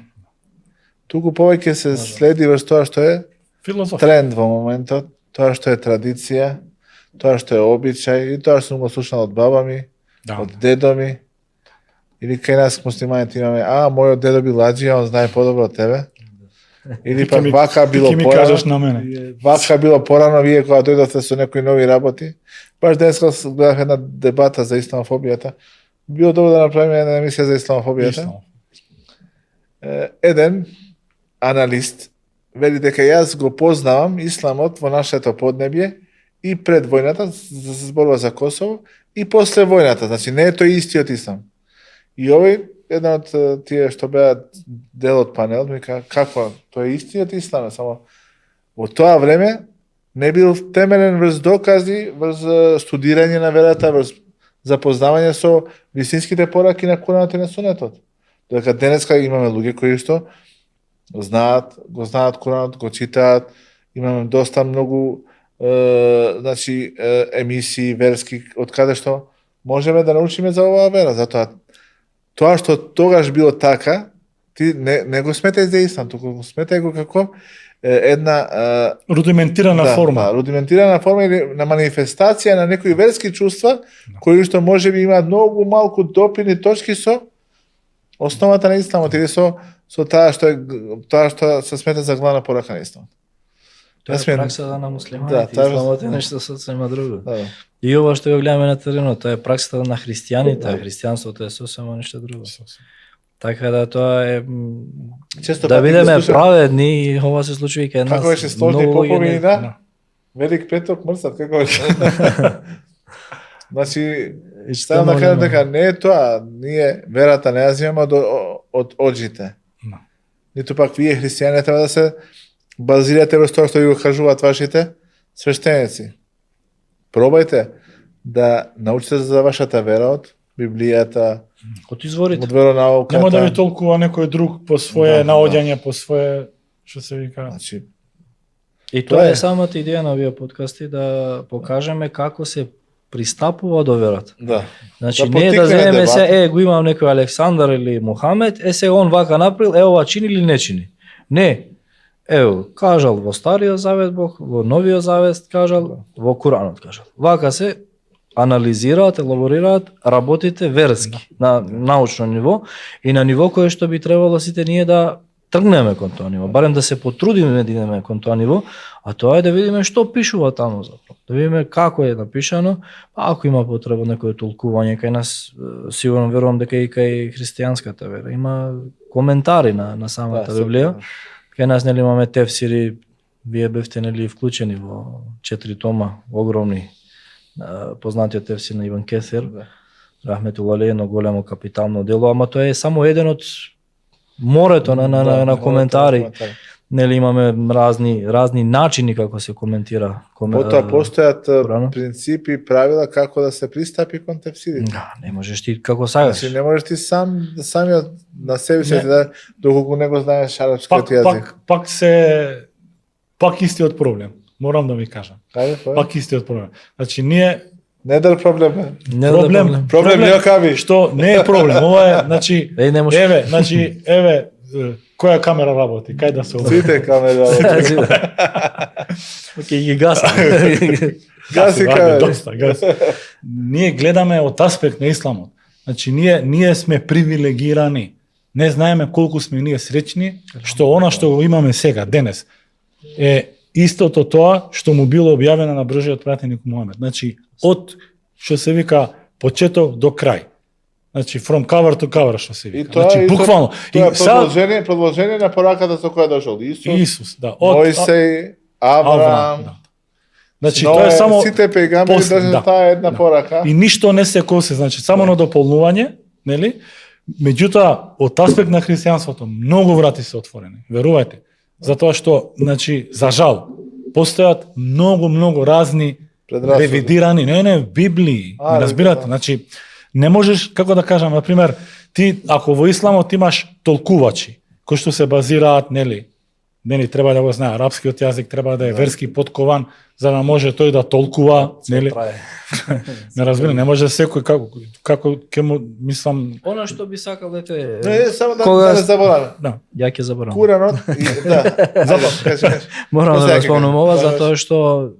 Туку повеќе се следи врз тоа што е Филозофија. тренд во моментот, тоа што е традиција, тоа што е обичај и тоа што сум го слушнал од баба ми, од дедо ми. Или кај нас муслиманите имаме, мојот дедо бил ладжија, он знае подобро од тебе. Или пак вака било порано. Вака било порано, вие кога дојдовте со некои нови работи. Баш денеска гледав една дебата за исламофобијата. Било добро да направиме една емисија за исламофобијата. Еден аналист вели дека јас го познавам исламот во нашето поднебје и пред војната, за се зборува за Косово, и после војната, значи не е тој истиот ислам. И овој, еден од тие што беа дел од панел, ми кажа, како, тој е истиот ислам, само во тоа време не бил темелен врз докази, врз студирање на верата, врз запознавање со вистинските пораки на Куранот и на Сунетот. Додека денеска имаме луѓе кои што го знаат Куранот, го читаат, имаме доста многу значи емисии верски од каде што можеме да научиме за оваа вера. Затоа тоа што тогаш било така, ти не го сметај за ислам, туку го сметај го како една рудиментирана форма. Рудиментирана форма или на манифестација на некои верски чувства кои што можеби имаат многу малку допирни точки со основата на исламот или со тоа што се смета за главна порака на исламот. Тоа е праксата на муслиманите, исламот е нешто сосема друго. Да. И ова што го гледаме на теренот, тоа е праксата на христијаните, а христијанството е сосема нешто друго. Така да тоа е да бидеме праведни и ова се случува и кај нас. Како беше сложни поповини, да? Велик Петок мрсат, како беше? Значи, ставам да кажам дека не е тоа, ние верата не ја земаме од оджите. Ниту пак вие христијани треба да се базирате врз тоа што ви го кажуваат вашите свештеници. Пробајте да научите за вашата вера од Библијата, од изворите. Од веронауката. Нема да ви толкува некој друг по свое наоѓање, по свое, што се вика. Значи, и тоа е самата идеја на овие подкасти, да покажеме како се пристапува до верата. Да. Значи не да земеме се, го имам некој Александар или Мухамед, се он вака направил, ова чини или не чини. Не. Кажал во Стариот Завет Бог, во Новиот Завет кажал, во Куранот кажал. Вака се анализираат, елаборираат работите верски на научно ниво и на ниво кое што би требало сите ние да тргнеме кон тоа ниво, барем да се потрудиме да идеме кон тоа ниво, а тоа е да видиме што пишува таму заpravo. Да видиме како е напишано, ако има потреба некое толкување кај нас, сигурно верувам дека и кај христијанската вера има коментари на самата Библија. Кај нас нели имаме тефсири, вие бевте нели вклучени во 4 тома, огромни, познатиот тефсир на Ибн Кесир, рахметуллах алейхи, едно големо капитално дело, ама тоа е само еден од морето на коментари. Нели имаме разни начини како се коментира. Потоа постојат принципи, правила како да се пристапи кон тефсирите. Да, не можеш ти како сагаш. Значи не можеш ти самиот на себе си да доколку не го знаеш арапскиот јазик. Пак истиот проблем. Морам да ви кажам. Пак истиот проблем. Значи ние недар проблем. Проблем не кави. Што не е проблем. Ова е, значи, еве, која камера работи? Кај да се Сите камери работи. Океј, ги гаси. Гаси вади, каве. доста, гаси. Ние гледаме од аспект на исламот. Значи, ние сме привилегирани. Не знаеме колку сме ние среќни, што она што го имаме сега, денес, е истото тоа што му било објавено на Божиот пратеник Мухамед. Значи, од, што се вика, почеток до крај. Значи, from cover to cover, што се И вика. тоа Значи, е буквално. Тоа е И сега- продолжение на пораката со која дошол Исус, Исус, да. Од Мојсей, Авраам, да. Значи, Ное, тоа е само сите пегамбери после, држат да. таа една порака. и ништо не се коси, значи само на дополнување, нели? Меѓутоа, од аспект на христијанството, многу врати се отворени. Верувајте. Затоа што, значи, за жал, постојат многу разни Предрасуди. ревидирани, не, Библии, А, разбирате, да. значи, не можеш, како да кажам, на пример, ти, ако во исламот имаш толкувачи, кои што се базираат, нели треба да го знае арапскиот јазик, треба да е верски подкован, за да може тој да толкува, нели? Трае. Не разбирам, не може секој како ќе му мислам, Она што би сакал дете Не, само да, Кога- да не заборавам. да. ја ќе заборавам. Куранот, и, да, кажи. Морам да Сега го ќе спомнам кажам. ова Да, затоа што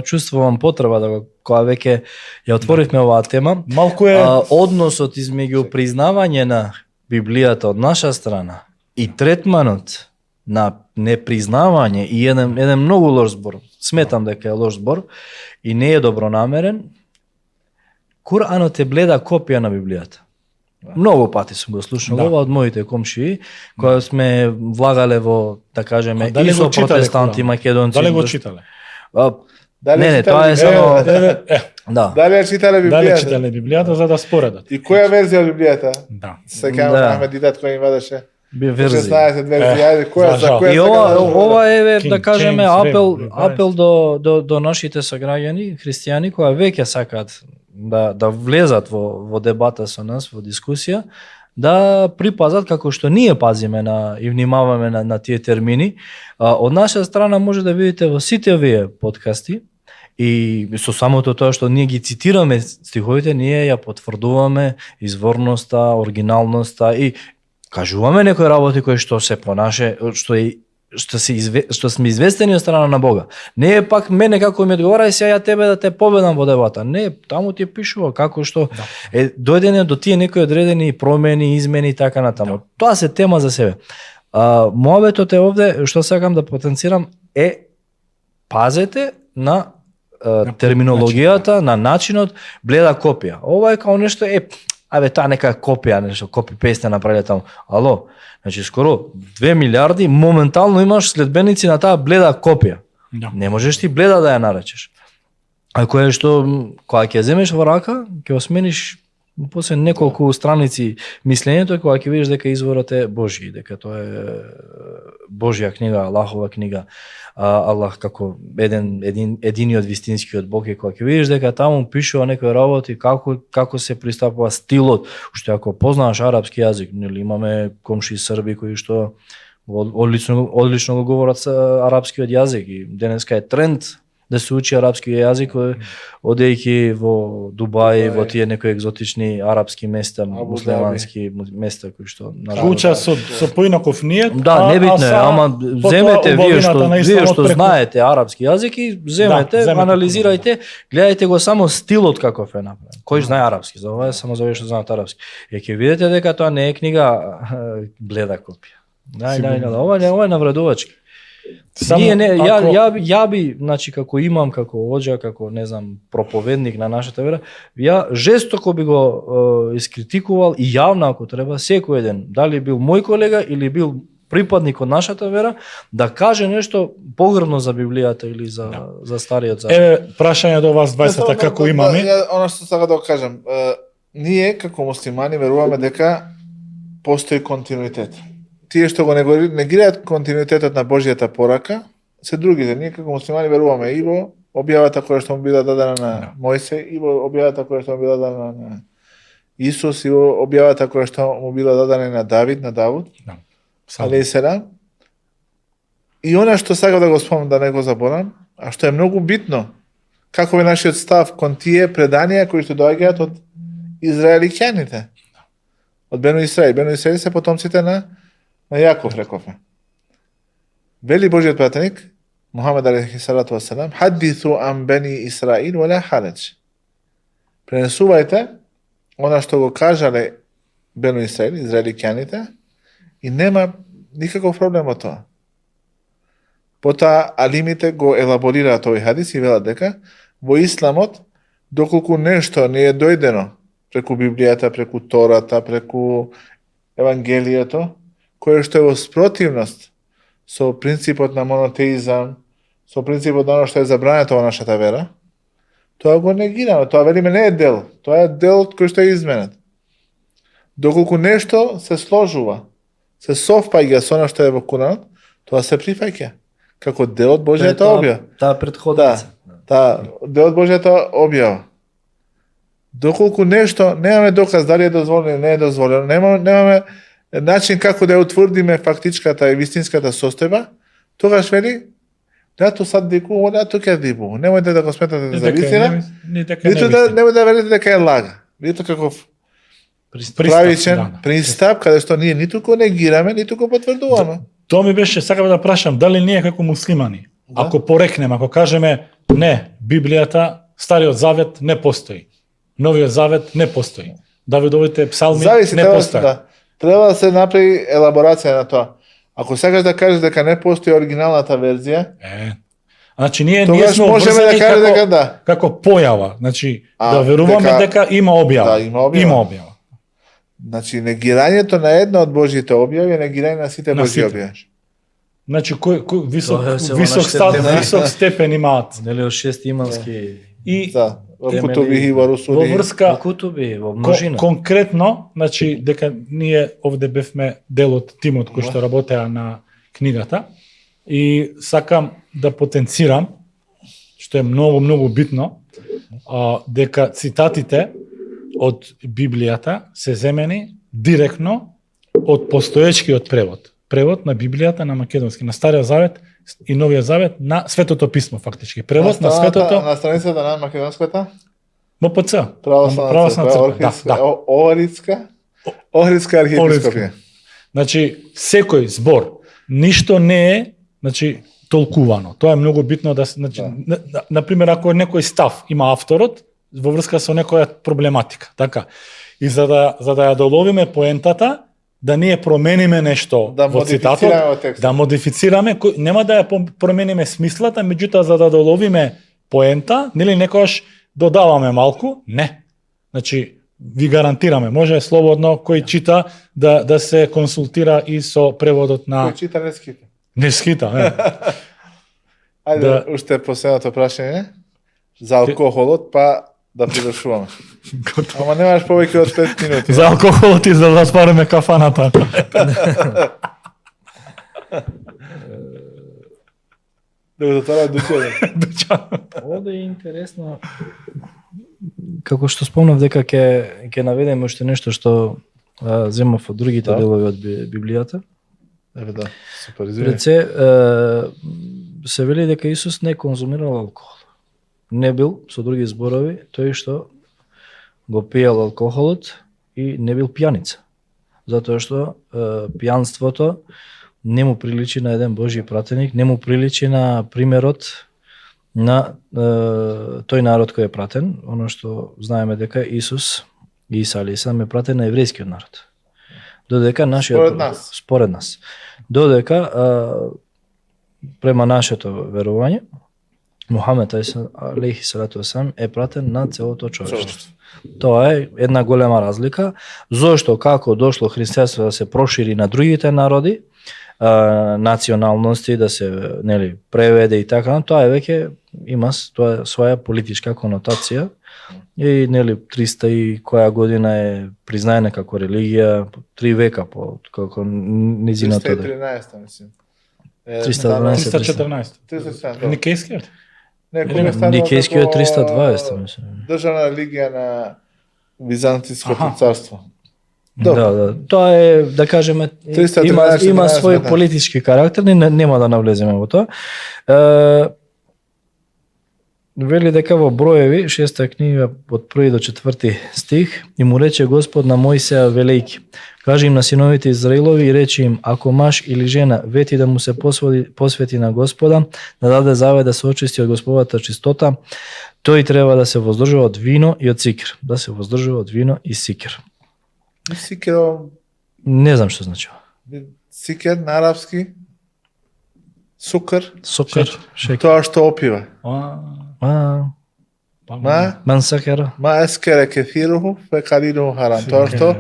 чувствувам потреба да го кога веќе ја отворивме оваа тема. Малку е Односот измеѓу признавање на Библијата од наша страна и третманот на непризнавање и еден многу лош збор. Сметам дека е лош збор и не е добронамерен. Куранот е бледа копија на Библијата. Многу пати сум го слушнал Да. ова од моите комшии, кои сме влагале во, да кажеме, А дали и со го читале протестанти, Куранот? македонци. Дали го читале? Дали Не, читале тоа е само- Библијата? Да. Дали ја читале Дали Библијата? читале Библијата за да споредат? И која верзија од Библијата? Да. Се кај Да. Ахмед Дидат кој им вадеше Би верзија. 16 верзија, ајде, која за за жал. која И сака ова, да- ова е, King да кажеме, James, апел, Revised. апел до нашите сограѓани, христијани, кои веќе сакаат да влезат во дебата со нас, во дискусија, да припазат како што ние пазиме и внимаваме на тие термини. Од наша страна може да видите во сите овие подкасти и со самото тоа што ние ги цитираме стиховите, ние ја потврдуваме изворноста, оригиналноста и кажуваме некои работи кои што се понаше, што сме известени од страна на Бога. Не е пак мене како ми одговара и сега ја тебе да те победам во дебата. Не, таму ти пишува како што е дојдење до тие некои одредени промени, измени и така натаму. Тоа се тема за себе. Моабетот е овде, што сакам да потенцирам, е пазете на терминологијата, на начинот, бледа копија. Ова е као нешто, таа нека копија, нешто, копи-пейст направиле таму. Ало, значи скоро 2 милиарди, моментално имаш следбеници на таа бледа копија. Да. Не можеш ти бледа да ја наречеш. А кое што, кога ќе земеш во рака, ќе осмениш после неколку страници мислењето, кога ќе видиш дека изворот е Божји, дека тоа е Божја книга, Аллахова книга, Аллах како единиот вистинскиот Бог, и кога ќе видиш дека таму пишува некои работи, како се пристапува стилот, што ако познаваш арапски јазик, нели имаме комши срби кои што одлично го говорат арапскиот јазик и денеска е тренд да се учи арапски јазик, одејќи во Дубај, во тие некои екзотични арапски места, муслимански места кои што Уча со поинаков ниет. Да, небитно е, ама земете вие што знаете арапски јазик и земете, анализирајте, гледајте го само стилот каков е направен. Кој знае арапски, за ова е само за овие што знаат арапски. И ќе видите дека тоа не е книга бледа копија. Ова е навредувачки. Ја би, значи, како имам, како оџа, како, не знам, проповедник на нашата вера, ја жестоко би го искритикувал и јавно, ако треба, секој ден, дали бил мој колега или бил припадник од нашата вера, да каже нешто погрбно за Библијата или за Стариот Завет. Прашање до вас 20-та, како имаме. Оно што сакам да го кажам, ние како муслимани веруваме дека постои континуитет. Тие што го негираат континуитетот на Божјата порака, се другите. Ние како муслимани веруваме и во објавата која што му била дадена на Мојсей, и во објавата која што му била дадена на Исус, и во објавата која што му била дадена на Давид, на Давуд. Али седам. И она што сакам да го спомнам, да не го заборам, а што е многу битно, како е нашиот став кон тие преданија кои што доаѓаат од израелиќаните. Од Бену Исраил. Бену Исраил се потомците на Јаков, рековме. Вели Божиот пратеник, Мухамед алейхи салату вассалам, хадитhu ан бени Исраил вала харадж. Пренесувајте она што го кажале Бену Исраил, израеликјаните, и нема никаков проблем во тоа. Потоа алимите го елаборираат овој хадис и велат дека во исламот, доколку нешто не е дојдено преку Библијата, преку Тората, преку Евангелието, кое што е во спротивност со принципот на монотеизам, со принципот на оно што е забрането во нашата вера, тоа го негираме, тоа велиме не е дел, тоа е дел кој што е изменет. Доколку нешто се сложува, се совпаѓа со оно што е во Куранот, тоа се прифаќа како дел од Божјата објава. Таа претходница. Да, дел од Божјата објава. Доколку нешто немаме доказ дали е дозволено или не е дозволено, немаме начин како да ја утврдиме фактичката и вистинската состојба, тогаш вели да то саддику, да то кадибу. Немојте да го сметате за вистина, ниту да немојте да велите дека е лага. Видите каков правичен пристап, каде што ние ниту го негираме, ниту го потврдуваме. Тоа ми беше, сакам да прашам, дали ние како муслимани, ако порекнеме, ако кажеме не, Библијата, Стариот Завет не постои, Новиот Завет не постои, Давидовите псалми не постои. Да. Треба да се направи елаборација на тоа. Ако сакаш да кажеш дека не постои оригиналната верзија, значи ние тогаш сме можеме да кажеме дека да. Како појава, значи да веруваме дека има објава. Да, има објава. Значи негирањето на една од Божјите објави е негирање на сите Божји објави. Значи кој висок степен имаат. Нели од 6 имански и во кутуби во русули. Во врска во кутуби, во множина. Конкретно, значи дека ние овде бевме дел од тимот кој што работеа на книгата и сакам да потенцирам, што е многу битно, дека цитатите од Библијата се земени директно од постоечкиот превод на Библијата на македонски, на Стариот Завет и Новиот Завет на Светото писмо фактички. Превод на Светото на страницата на македонската МПЦ. Православна црква, Охридска архиепископија. Значи секој збор, ништо не е, значи толкувано. Тоа е многу битно да значи на пример ако некој став има авторот во врска со некоја проблематика, така. И за да ја доловиме поентата, да ние промениме нешто во цитатот, да модифицираме, нема да ја промениме смислата, меѓутоа за да доловиме поента, нели некојаш додаваме малку, не. Значи ви гарантираме, може слободно кој чита да се консултира и со преводот на кој чита не скита. Не скита, Ајде, уште последното прашање за алкохолот, па да привршуваме. Ама немаш повеќе од 5 минути. За алкохолот и за да спариме кафаната. Да го затвара Дучан. Овде е интересно. Како што спомнав дека ќе наведеме уште нешто што земав од другите делови од Библијата. Да, супер, Пред се вели дека Исус не конзумирал алкохол. Не бил, со други зборови, тој што го пиел алкохолот и не бил пијаница. Затоа што пијанството не му приличи на еден Божји пратеник, не му приличи на примерот на тој народ кој е пратен, оно што знаеме дека Исус, Иса алейхиссалам е пратен на еврејскиот народ. Додека според нас. Додека према нашето верување Мухамед алейхиссалату вассалам е пратен на целото човештво. Тоа е една голема разлика. Зошто како дошло христијанство да се прошири на другите народи, националности, да се преведе и така, тоа е веќе има своја политичка конотација и 300 и која година е признаена како религија, 3 века по како низиното. 313, мислам. 314. Никејскиот? Никејскиот 320, мислам. Државна религија на Византиското царство. Да, тоа е, да кажеме, има свој политички карактер, нема да навлеземе во тоа. вели дека во Броеви, 6 книга од 1 до 4 стих, и му рече Господ на Мојсеја велејки: кажи им на синовите Израилови и речи им: ако маж или жена вети да му се посвети на Господа, да даде завет да се очисти од Господата чистота, тој треба да се воздржува од вино и од сикер. Да се воздржува од вино и сикер. Сикеро, Не знам што значи. сикер на арапски, сукар, Сокар, шекер. тоа што опива. Ман сакера. Ма ескере кефируху, фе калилуху харам. Тоа што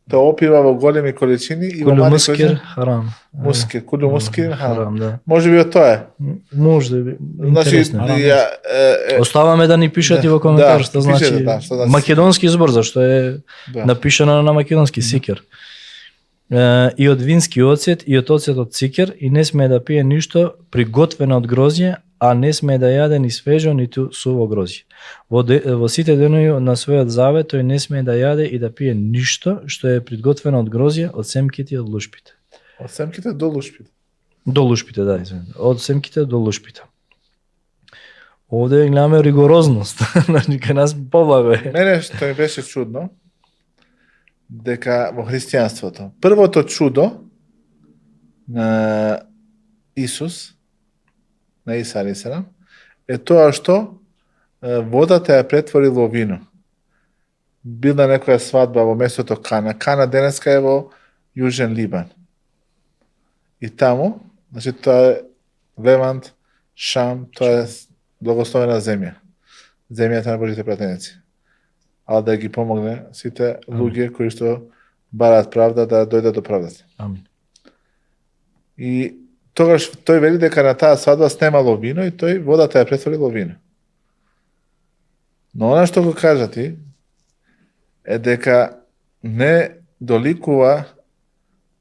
те опива во големи количини и во Кулу мали мускер, количини. харам. Мускер, кулу мускер, харам. Харам, да. Може би од тоа е. Може да би. Значи, Интересно. Оставаме да ни пишат да, и во коментар да, што пишете, значи да, што значи. македонски збор, зашто е да. напишано на македонски сикер. И од вински оцет и од оцет од сикер, и не смее да пие ништо приготвено од грозје, а не смее да јаде ни свежо ниту суво грозје. Во сите денови на својот завет тој не смее да јаде и да пие ништо што е приготвено од грозје, од семките и од лушпите. Од семките до лушпите. До лушпите, да, извинете. Од семките до лушпите. Овде гледаме ригорозност. Значи кај нас побаве. Мене што ми беше чудно, дека во христијанството, првото чудо на Исус, на Иса алейхиссалам, е тоа што водата ја претворил во вино. Бил на некоја свадба во местото Кана. Кана денеска е во Јужен Либан. И таму, значи тоа е Левант, Шам, тоа е благословена земја. Земјата на Божите пратеници. А да ги помогне сите луѓе кои што бараат правда да дојдат до правдата. Амин. И тогаш тој вели дека на таа свадба снемало вино и тој водата ја претворил во вино. Но она што го кажа ти е дека не доликува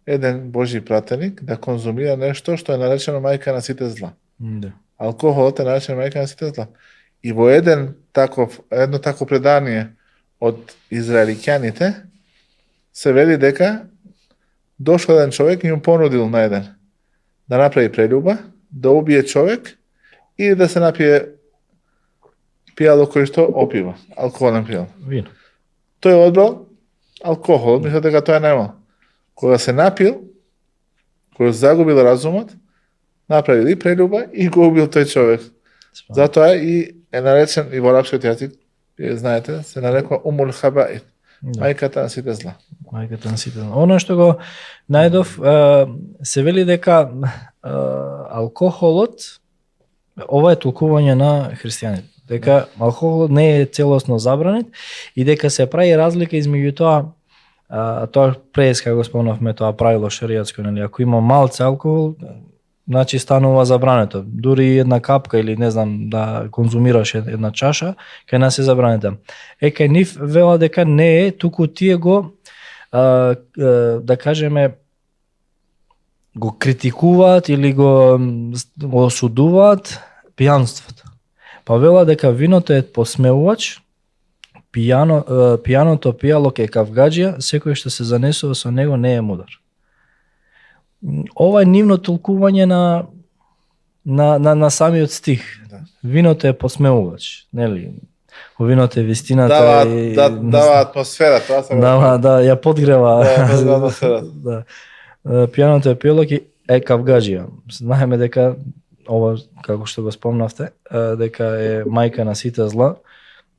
еден Божи пратеник да конзумира нешто што е наречено мајка на сите зла. Да. Алкохолот е наречен мајка на сите зла. И во едно такво предание од израелиќаните се вели дека дошол еден човек и му понудил на еден да направи прелюба, да убие човек или да се напие пијало кој што опива, алкохолен пијал. Вино. Тој одбрал алкохол, мисля дека тоа немал. Кога се напил, кога загубил разумот, направил и прелюба и го убил тој човек. Затоа и е наречен и во арапскиот јазик, знаете, се нарекува умул хабаит, мајката на сите зла. Мајката на сите зла. Оно што го најдов, се вели дека алкохолот, ова е толкување на христијаните, дека алкохолот не е целосно забранет и дека се прави разлика измеѓу тоа прес како го спомнавме тоа правило шеријатско, нели, ако има малце алкохол, значи станува забрането. Дури една капка или не знам да конзумираш една чаша, кај нас е забрането. Кај нив вела дека не е, туку тие го да кажеме го критикуваат или го осудуваат пијанството. Па вела дека виното е посмевувач, пијаното пијало е кавгаџија, секој што се занесува со него не е мудар. Ова е нивно толкување на самиот стих. Да. Виното е посмевувач, нели? Во виното е вистината дава атмосфера, тоа се да, ја подгрева. Да, атмосфера. Да. Пијаното е пијало е кавгаџија. Знаеме дека ова, како што го спомнавте, дека е мајка на сите зла,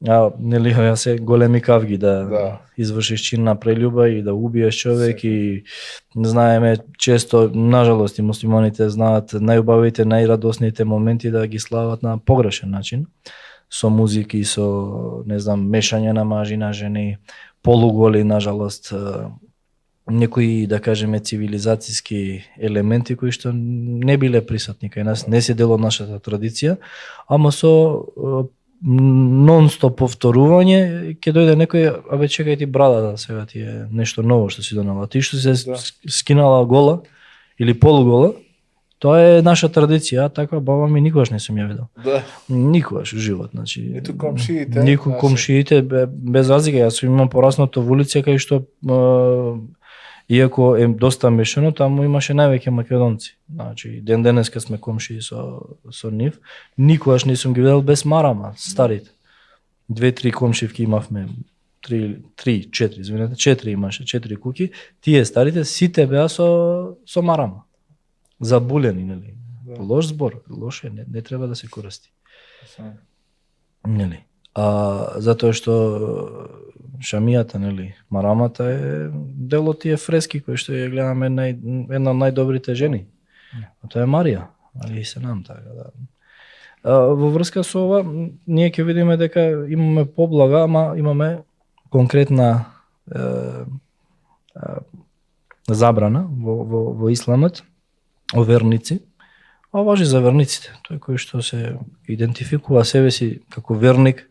нели ја се големи кавги да извршиш чин на прелюба и да убиеш човек и знаеме често, нажалост и муслиманите знаат најубавите, најрадосните моменти да ги слават на погрешен начин, со музики, со, не знам, мешање на мажи на жени, полуголи, нажалост, некои, да кажеме, цивилизацијски елементи кои што не биле присутни кај нас, не се дел од нашата традиција, ама со нон-стоп повторување, ќе дојде некој, абе чекај ти брадата, сега ти е нешто ново што си донела. Ти што се скинала гола или полугола, тоа е наша традиција, таква баба ми никогаш не сум ја видел. Да. Никогаш во живот, значи. Ниту комшиите. Никој комшиите без разлика, јас имам пораснато во улица кај што Иако е доста мешано, таму имаше највеќе македонци. Значи, ден денеска сме комши со нив. Никогаш не сум ги видел без марама, старите. 2-3 комшивки имавме, 4 имаше, 4 куки. Тие старите сите беа со марама. Забулени, нели? Лош збор, лоше, не треба да се користи. Нели? Затоа што шамијата, нели, марамата е дел од тие фрески кои што ја гледаме една од најдобрите жени. А тоа е Марија, али се нам така да. Во врска со ова, ние ќе видиме дека имаме поблага, ама имаме конкретна забрана во исламот о верници. А важи за верниците, тој кој што се идентификува себе си како верник,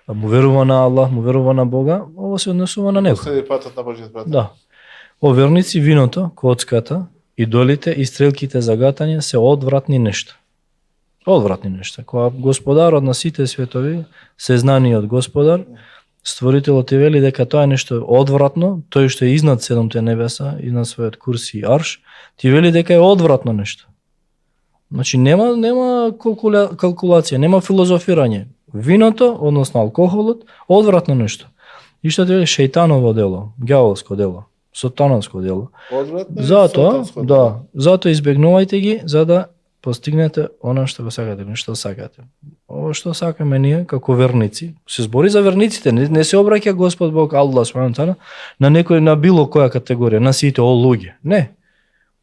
му верува на Аллах, му верува на Бога, ова се однесува на него. Следи патот на Божиот брат. Да. О верници, виното, коцката, идолите и стрелките за гатање се одвратни нешта. Одвратни нешта. Кога Господарот на сите светови, сезнаниот Господар, Створителот ти вели дека тоа е нешто одвратно, тој што е изнад седомте небеса, изнад својот курси и арш, ти вели дека е одвратно нешто. Значи нема калкулација, нема филозофирање. Виното, односно алкохолот, одвратно нешто. И што ти вели шејтаново дело, ѓаволско дело, сатановско дело. Одвратно. Затоа избегнувајте ги за да постигнете она што го сакате, што сакате. Ова што сакаме ние како верници, се збори за верниците, не се обраќа Господ Бог Аллах субхана таала на некој, на било која категорија, на сите луѓе. Не.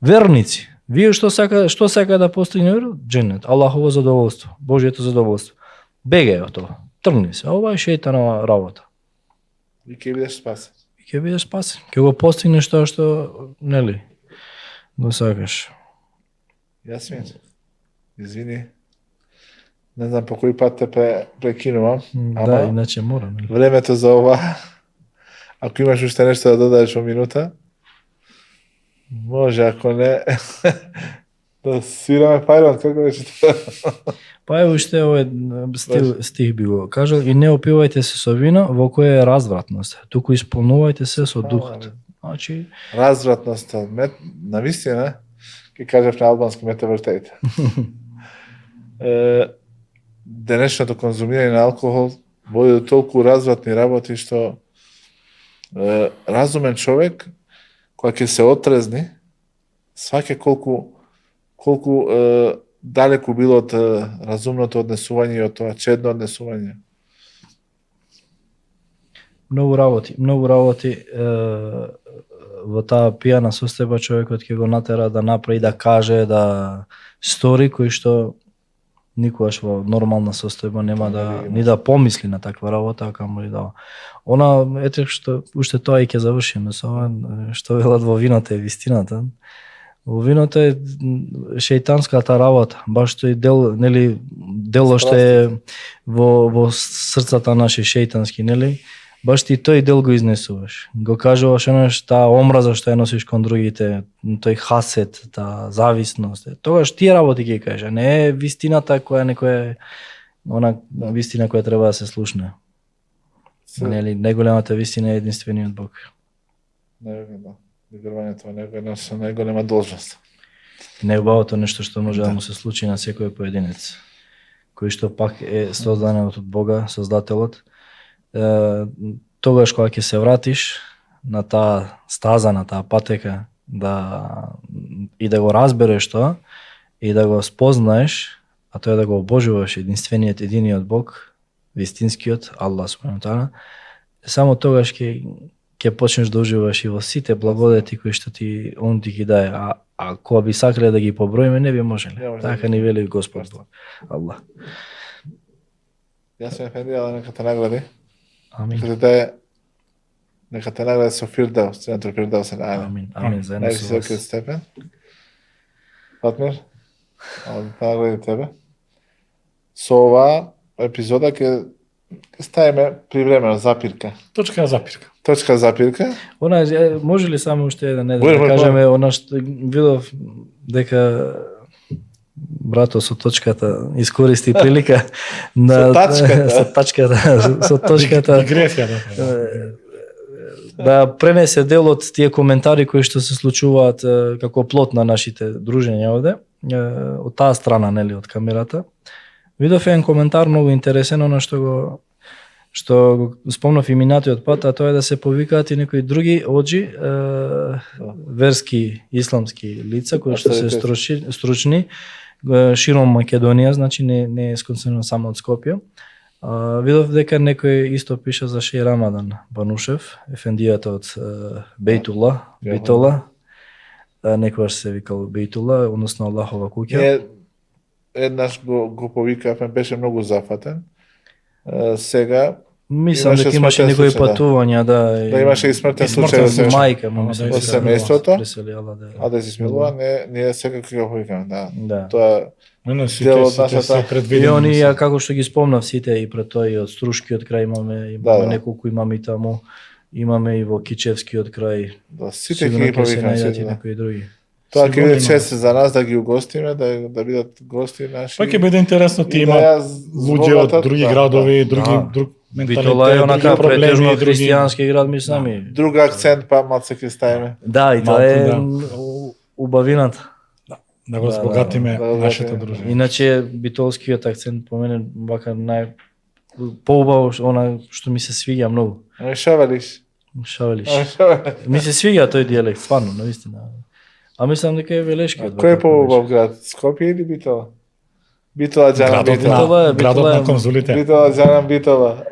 Верници. Вие што сака да постигне џенет, Аллахово задоволство, Божјето задоволство. Бегај од тоа. Тргни се. Ова е шејтанова работа. И ќе бидеш спасен. Ќе бидеш спасен. Ќе го постигнеш тоа што, нели, го сакаш. Јасмин, извини. Не знам по кој пат те прекинувам. Да, иначе мора, нели? Времето за ова. Ако имаш уште нешто да додадеш во минута, може, ако не, да свираме Пайрон, како беше тоа? Па е уште овој стих би го кажал, и не опивајте се со вино во кое е развратност, туку исполнувајте се со духот. Значи, развратноста, на вистина, ќе кажав на албански метавртејте. Денешното конзумирање на алкохол води до толку развратни работи што разумен човек кога ќе се отрезни, сваќа колку далеку било од разумното однесување и од тоа чедно однесување. многу работи во таа пијана состојба човекот ќе го натера да направи, да каже, да стори кои што никогаш во нормална состојба нема ни да помисли на таква работа, камоли да. Она ете што уште тоа и ќе завршиме со ова, што велат во виното е вистината. Во виното е шејтанската работа, баш тој дел, нели, дело што е во срцата наши шејтански, нели? Баш ти тој дел го изнесуваш. Го кажуваш онош таа омраза што ја носиш кон другите, тој хасет, таа зависност. Тогаш тие работи ќе кажа, не е вистината која некоја она вистина која треба да се слушне. Нели, најголемата вистина е единствениот Бог. Верувањето во него е наша најголема должност. Најубавото нешто што може да му се случи на секој поединец, кој што пак е создан од Бога, Создателот. Тогаш кога ќе се вратиш на таа стаза, на таа патека, и да го разбереш тоа, и да го спознаеш, а тоа е да го обожуваш единствениот, единиот Бог, вистинскиот, Аллах субхана таала, само тогаш ќе почнеш да уживаш и во сите благодети кои што Он ти ги даде, а кога би сакале да ги поброиме, не би можеле. Така ни вели Господ Аллах. Јас сум Ефендија, нека те награди. Амин. Нека те награди со Фирдаус, центар Фирдаус. Амин. Амин. Заедно со вас. Највисокиот степен. Фатмир, те награди тебе. Со ова епизода ќе ставиме привремена запирка. Точка запирка. Она може ли само уште еден да кажеме она што видов дека брато со точката искористи прилика со тачката со точката дигресија да пренесе дел од тие коментари кои што се случуваат како плод на нашите дружења овде, од таа страна, нели, од камерата. Видов еден коментар многу интересен, оно што го спомнав и минатиот пат, а тоа е да се повикаат и некои други оџи, верски, исламски лица, кои што се стручни, широм Македонија, значи не е сконцентрирано само од Скопје. Видов дека некој исто пиша за Шеј Рамадан Банушев, ефендијата од Бейтула, некојаш се викал Бейтула, односно Аллахова куќа. Еднаш го повикавме, беше многу зафатен. Сега мислам дека имаше некои патувања, да имаше и смртен случај со мајка, од семејството. А да се смилува, не секако го повикаме, да. Тоа дел од нашата предвидени. И оние, како што ги спомнав сите и пред тој од Струшкиот крај имаме неколку имаме таму, имаме и во Кичевскиот крај. Да, сите ги повикаме, некои други. Тоа ќе биде чест за нас да ги угостиме, да бидат гости наши. Па ќе биде интересно, ти има луѓе од други градови, друг менталитет, Битола е онака претежно христијански град, мислам. Друг акцент, па малце ќе ставиме. Да, и тоа е убавината. Да го збогатиме нашето дружење. Иначе битолскиот акцент по мене вака поубаво, она што ми се свиѓа многу. Шавелиш. Ми се свиѓа тој дијалект, стварно, навистина. А мислам дека е Велешкиот. Кој е поубав град? Скопје или Битола? Битола, Џанам, Битола. Градот на конзулите. Битола, Џанам, Битола.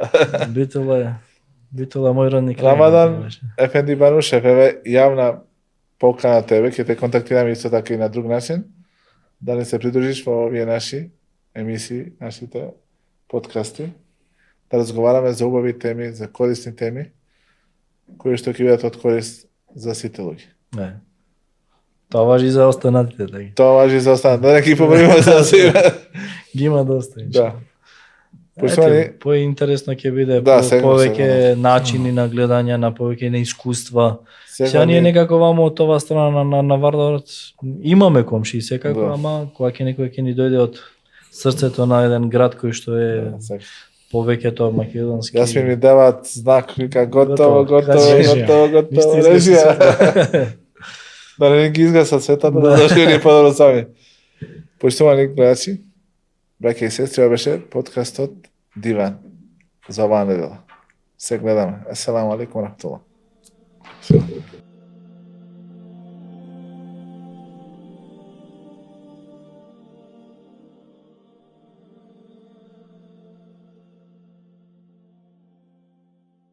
Битола мој родник. Рамадан Ефенди Банушев, еве јавна покана тебе, ќе те контактираме исто така и на друг начин, да не се придружиш во овие наши емисии, нашите подкасти, да разговараме за убави теми, за корисни теми, кои што ќе бидат од корист за сите луѓе. Не. Тоа важи за останатите, така. Тоа важи за останатите, да не ги побориме за себе. Ги има доста. Да. Поштовани, поинтересно ќе биде, повеќе начини на гледање, на повеќе на искуства. Сега ние некако вамо од ова страна на Вардарот имаме комши секако, ама кога некој ќе ни дојде од срцето на еден град кој што е повеќето македонски. Јас ми даваат знак, вика готово, режија. Да не ги изгасат светата, да дошли подобро сами. Поштовани гледачи, браќа и сестри, ова беше подкастот Диван за оваа недела. Се гледаме. Аселаму алейкум ва рахметуллах.